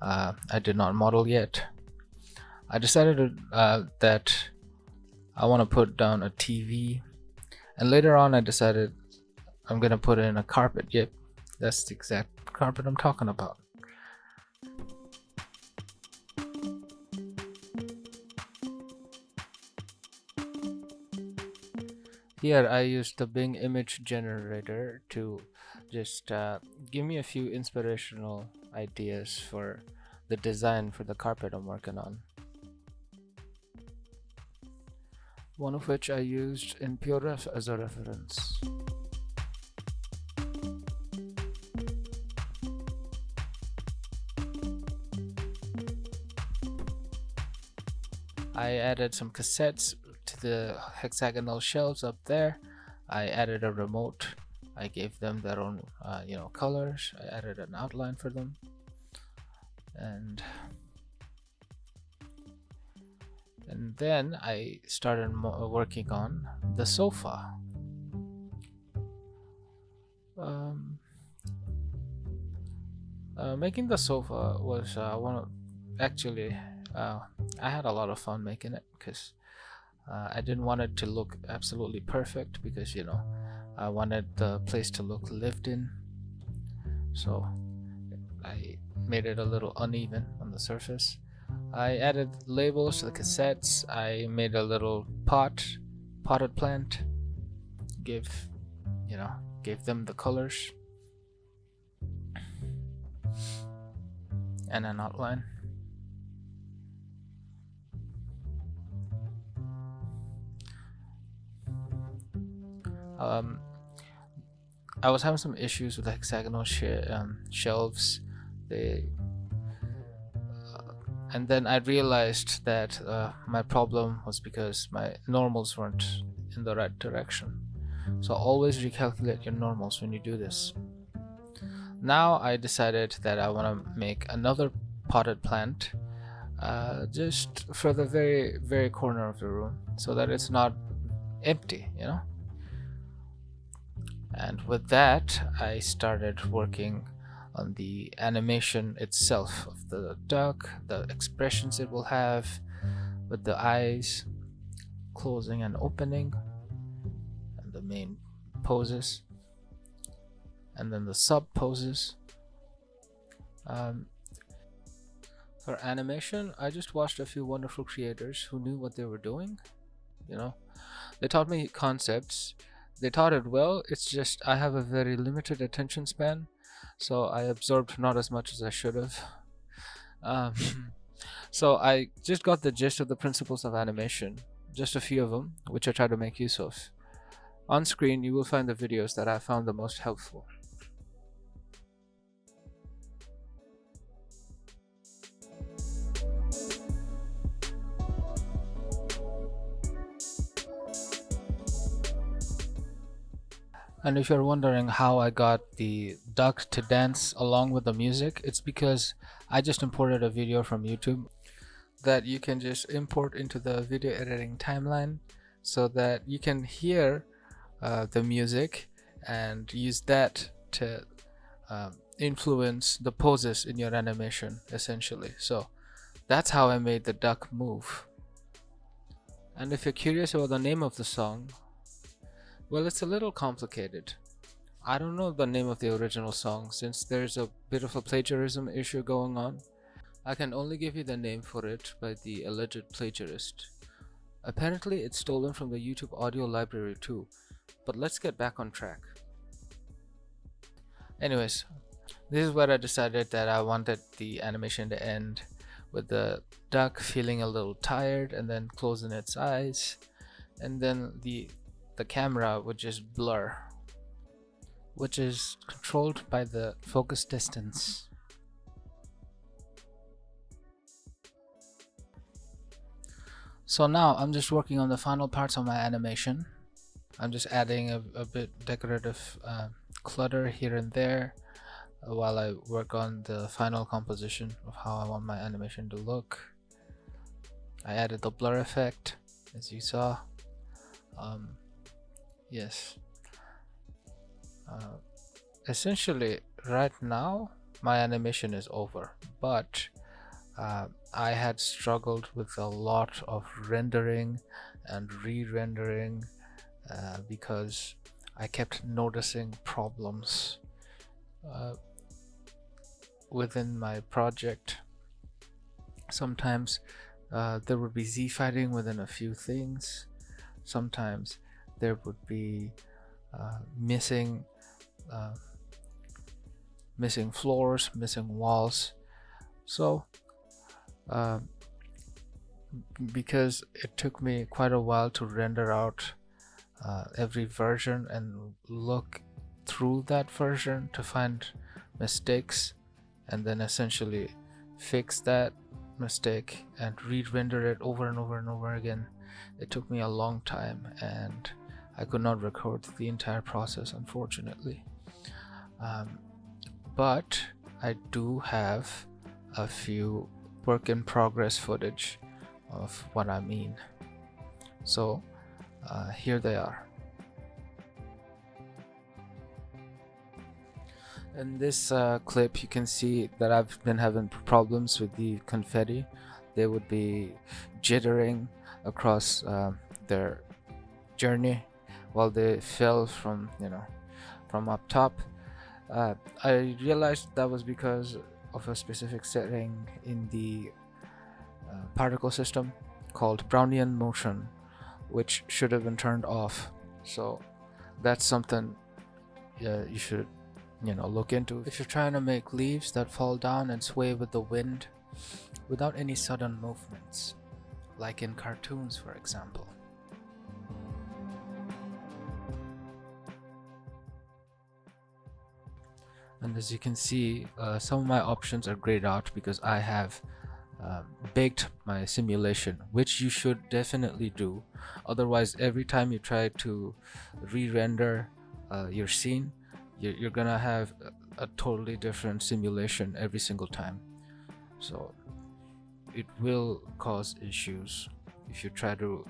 I did not model yet. I decided that I want to put down a TV, and later on I decided I'm gonna put in a carpet. Yep, that's the exact carpet I'm talking about. Here I used the Bing image generator to just give me a few inspirational ideas for the design for the carpet I'm working on. One of which I used in PureRef as a reference. I added some cassettes to the hexagonal shelves up there. I added a remote. I gave them their own, colors. I added an outline for them, and then I started working on the sofa. Making the sofa was I had a lot of fun making it because I didn't want it to look absolutely perfect because I wanted the place to look lived in. So I made it a little uneven on the surface. I added labels to the cassettes. I made a little potted plant, give you know, gave them the colors and an outline. Um, I was having some issues with hexagonal shelves. They and then I realized that my problem was because my normals weren't in the right direction. So always recalculate your normals when you do this. Now I decided that I want to make another potted plant just for the very, very corner of the room so that it's not empty, you know? And with that, I started working on the animation itself of the duck, the expressions it will have, with the eyes closing and opening, and the main poses, and then the sub poses. For animation, I just watched a few wonderful creators who knew what they were doing. You know, they taught me concepts. They taught it well. It's just I have a very limited attention span, so I absorbed not as much as I should have. Um, so I just got the gist of the principles of animation, just a few of them, which I try to make use of. On screen, you will find the videos that I found the most helpful. And if you're wondering how I got the duck to dance along with the music, it's because I just imported a video from YouTube that you can just import into the video editing timeline so that you can hear the music and use that to influence the poses in your animation, essentially. So that's how I made the duck move. And if you're curious about the name of the song, well, it's a little complicated. I don't know the name of the original song since there's a bit of a plagiarism issue going on. I can only give you the name for it by the alleged plagiarist. Apparently it's stolen from the YouTube audio library too, but let's get back on track. Anyways, this is where I decided that I wanted the animation to end with the duck feeling a little tired and then closing its eyes, and then the camera would just blur, which is controlled by the focus distance. So now I'm just working on the final parts of my animation. I'm just adding a bit decorative clutter here and there while I work on the final composition of how I want my animation to look. I added the blur effect, as you saw. Yes. Essentially, right now, my animation is over, but I had struggled with a lot of rendering and re-rendering because I kept noticing problems within my project. Sometimes there would be z-fighting within a few things. Sometimes there would be missing floors, missing walls. So because it took me quite a while to render out every version and look through that version to find mistakes and then essentially fix that mistake and re-render it over and over and over again, it took me a long time and I could not record the entire process, unfortunately. But I do have a few work in progress footage of what I mean. So here they are. In this clip you can see that I've been having problems with the confetti. They would be jittering across their journey while they fell from from up top. I realized that was because of a specific setting in the particle system called Brownian motion, which should have been turned off. So that's something you should look into. If you're trying to make leaves that fall down and sway with the wind without any sudden movements, like in cartoons, for example. And as you can see, some of my options are grayed out because I have baked my simulation, which you should definitely do. Otherwise, every time you try to re-render your scene, you're gonna have a totally different simulation every single time. So it will cause issues if you try to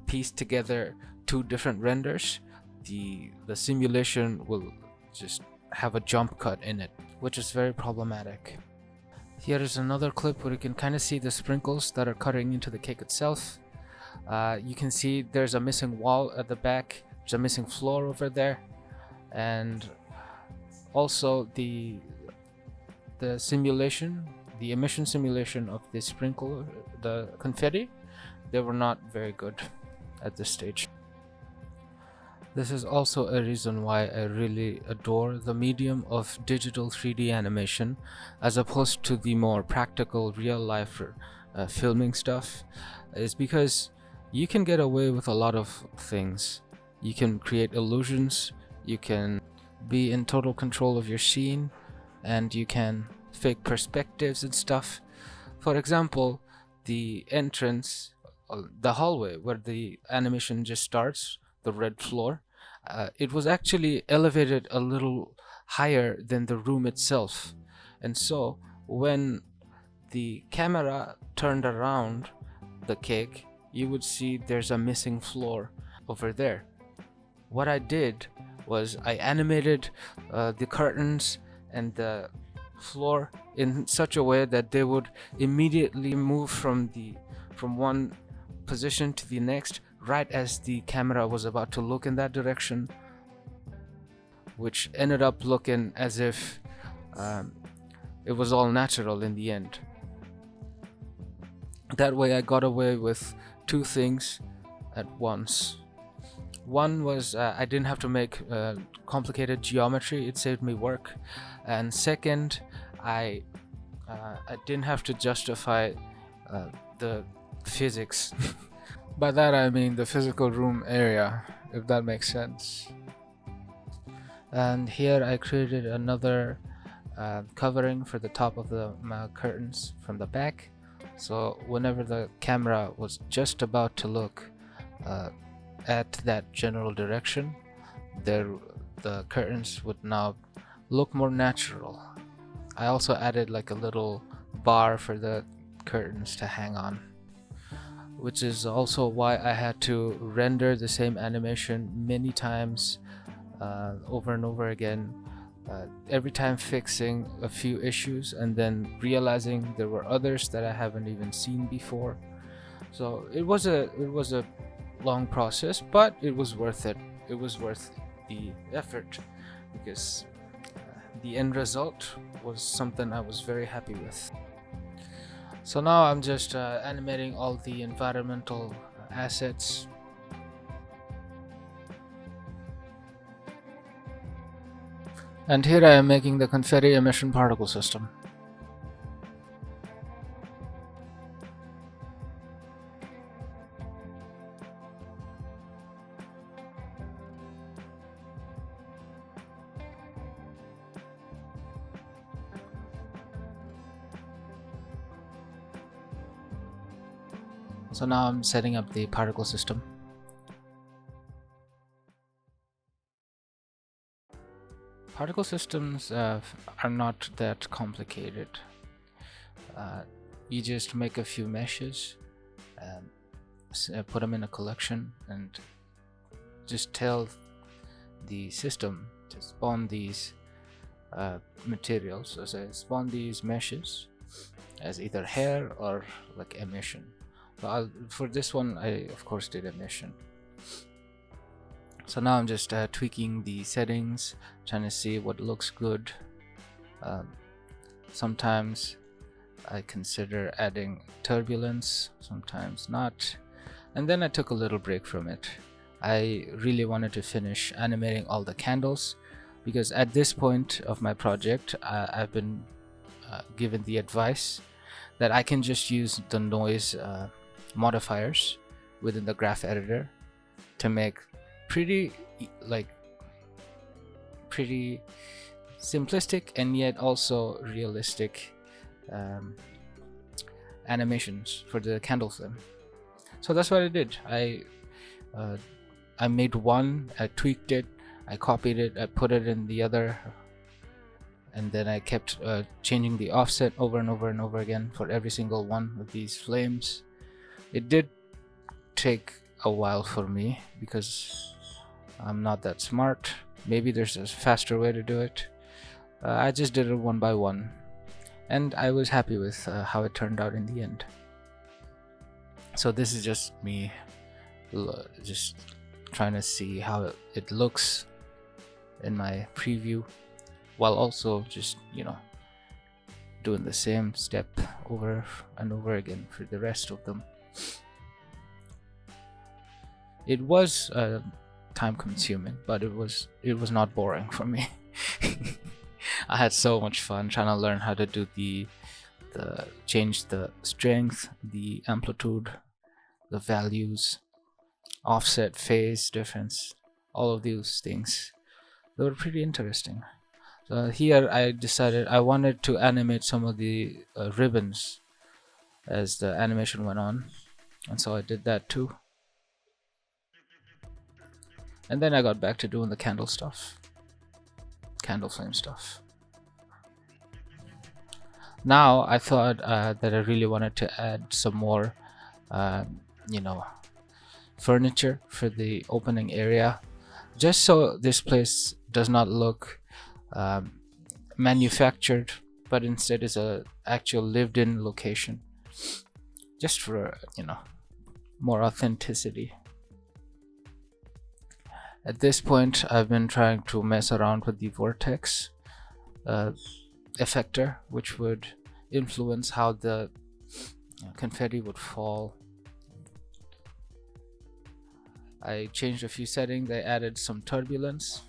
piece together two different renders. The simulation will just have a jump cut in it, which is very problematic. Here is another clip where you can kind of see the sprinkles that are cutting into the cake itself. You can see there's a missing wall at the back, there's a missing floor over there, and also the simulation, the emission simulation of the sprinkle, the confetti, they were not very good at this stage. This is also a reason why I really adore the medium of digital 3D animation as opposed to the more practical real life filming stuff, is because you can get away with a lot of things. You can create illusions, you can be in total control of your scene, and you can fake perspectives and stuff. For example, the entrance, the hallway where the animation just starts, the red floor, it was actually elevated a little higher than the room itself, and so when the camera turned around the cake, you would see there's a missing floor over there. What I did was I animated the curtains and the floor in such a way that they would immediately move from one position to the next right as the camera was about to look in that direction, which ended up looking as if it was all natural in the end. That way I got away with two things at once. One was I didn't have to make complicated geometry, it saved me work, and second, I didn't have to justify the physics. By that I mean the physical room area, if that makes sense. And here I created another covering for the top of the curtains from the back, so whenever the camera was just about to look at that general direction, the curtains would now look more natural. I also added like a little bar for the curtains to hang on, which is also why I had to render the same animation many times over and over again, every time fixing a few issues and then realizing there were others that I haven't even seen before. So it was a long process, but it was worth it. It was worth the effort because the end result was something I was very happy with. So now I'm just animating all the environmental assets. And here I am making the confetti emission particle system. So now I'm setting up the particle system. Particle systems are not that complicated. You just make a few meshes, put them in a collection, and just tell the system to spawn these materials, so spawn these meshes as either hair or like emission. So for this one I of course did emission. So now I'm just tweaking the settings, trying to see what looks good. Sometimes I consider adding turbulence, sometimes not, and then I took a little break from it. I really wanted to finish animating all the candles because at this point of my project, I've been given the advice that I can just use the noise modifiers within the graph editor to make pretty like pretty simplistic and yet also realistic animations for the candle flame. So that's what I did. I made one, I tweaked it, I copied it, I put it in the other, and then I kept changing the offset over and over and over again for every single one of these flames. It did take a while for me because I'm not that smart. Maybe there's a faster way to do it. I just did it one by one, and I was happy with how it turned out in the end. So this is just me just trying to see how it looks in my preview, while also just, you know, doing the same step over and over again for the rest of them. It was time consuming, but it was not boring for me. I had so much fun trying to learn how to do the change the strength, the amplitude, the values, offset, phase difference, all of these things. They were pretty interesting. So here I decided I wanted to animate some of the ribbons as the animation went on, and so I did that too. And then I got back to doing the candle stuff, candle flame stuff. Now I thought that I really wanted to add some more, you know, furniture for the opening area, just so this place does not look manufactured, but instead is a actual lived-in location, just for, you know, more authenticity. At this point, I've been trying to mess around with the vortex effector, which would influence how the confetti would fall. I changed a few settings. I added some turbulence.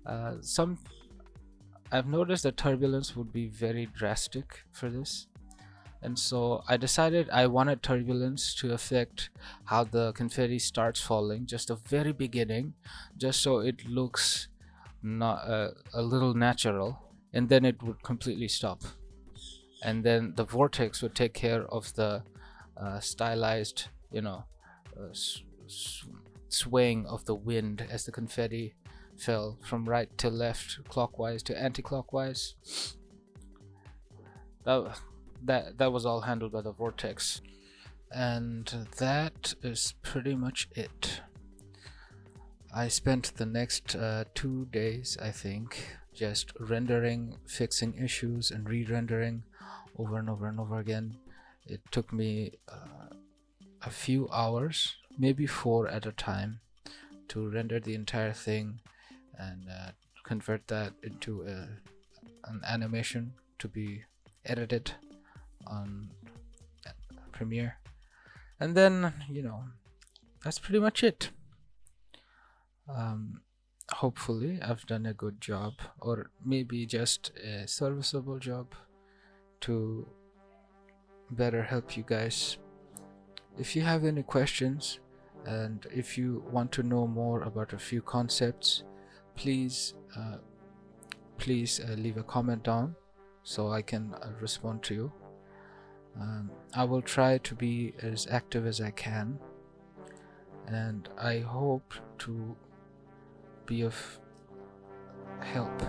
I've noticed that turbulence would be very drastic for this, and so I decided I wanted turbulence to affect how the confetti starts falling, just the very beginning, just so it looks not a little natural, and then it would completely stop, and then the vortex would take care of the stylized, you know, swaying of the wind as the confetti fell from right to left, clockwise to anti-clockwise. That was all handled by the vortex, and that is pretty much it. I spent the next 2 days, I think, just rendering, fixing issues, and re-rendering over and over and over again. It took me a few hours, maybe 4 at a time, to render the entire thing and convert that into an animation to be edited on Premiere. And then, you know, that's pretty much it. Hopefully I've done a good job, or maybe just a serviceable job, to better help you guys. If you have any questions, and if you want to know more about a few concepts, please leave a comment down so I can respond to you. I will try to be as active as I can, and I hope to be of help.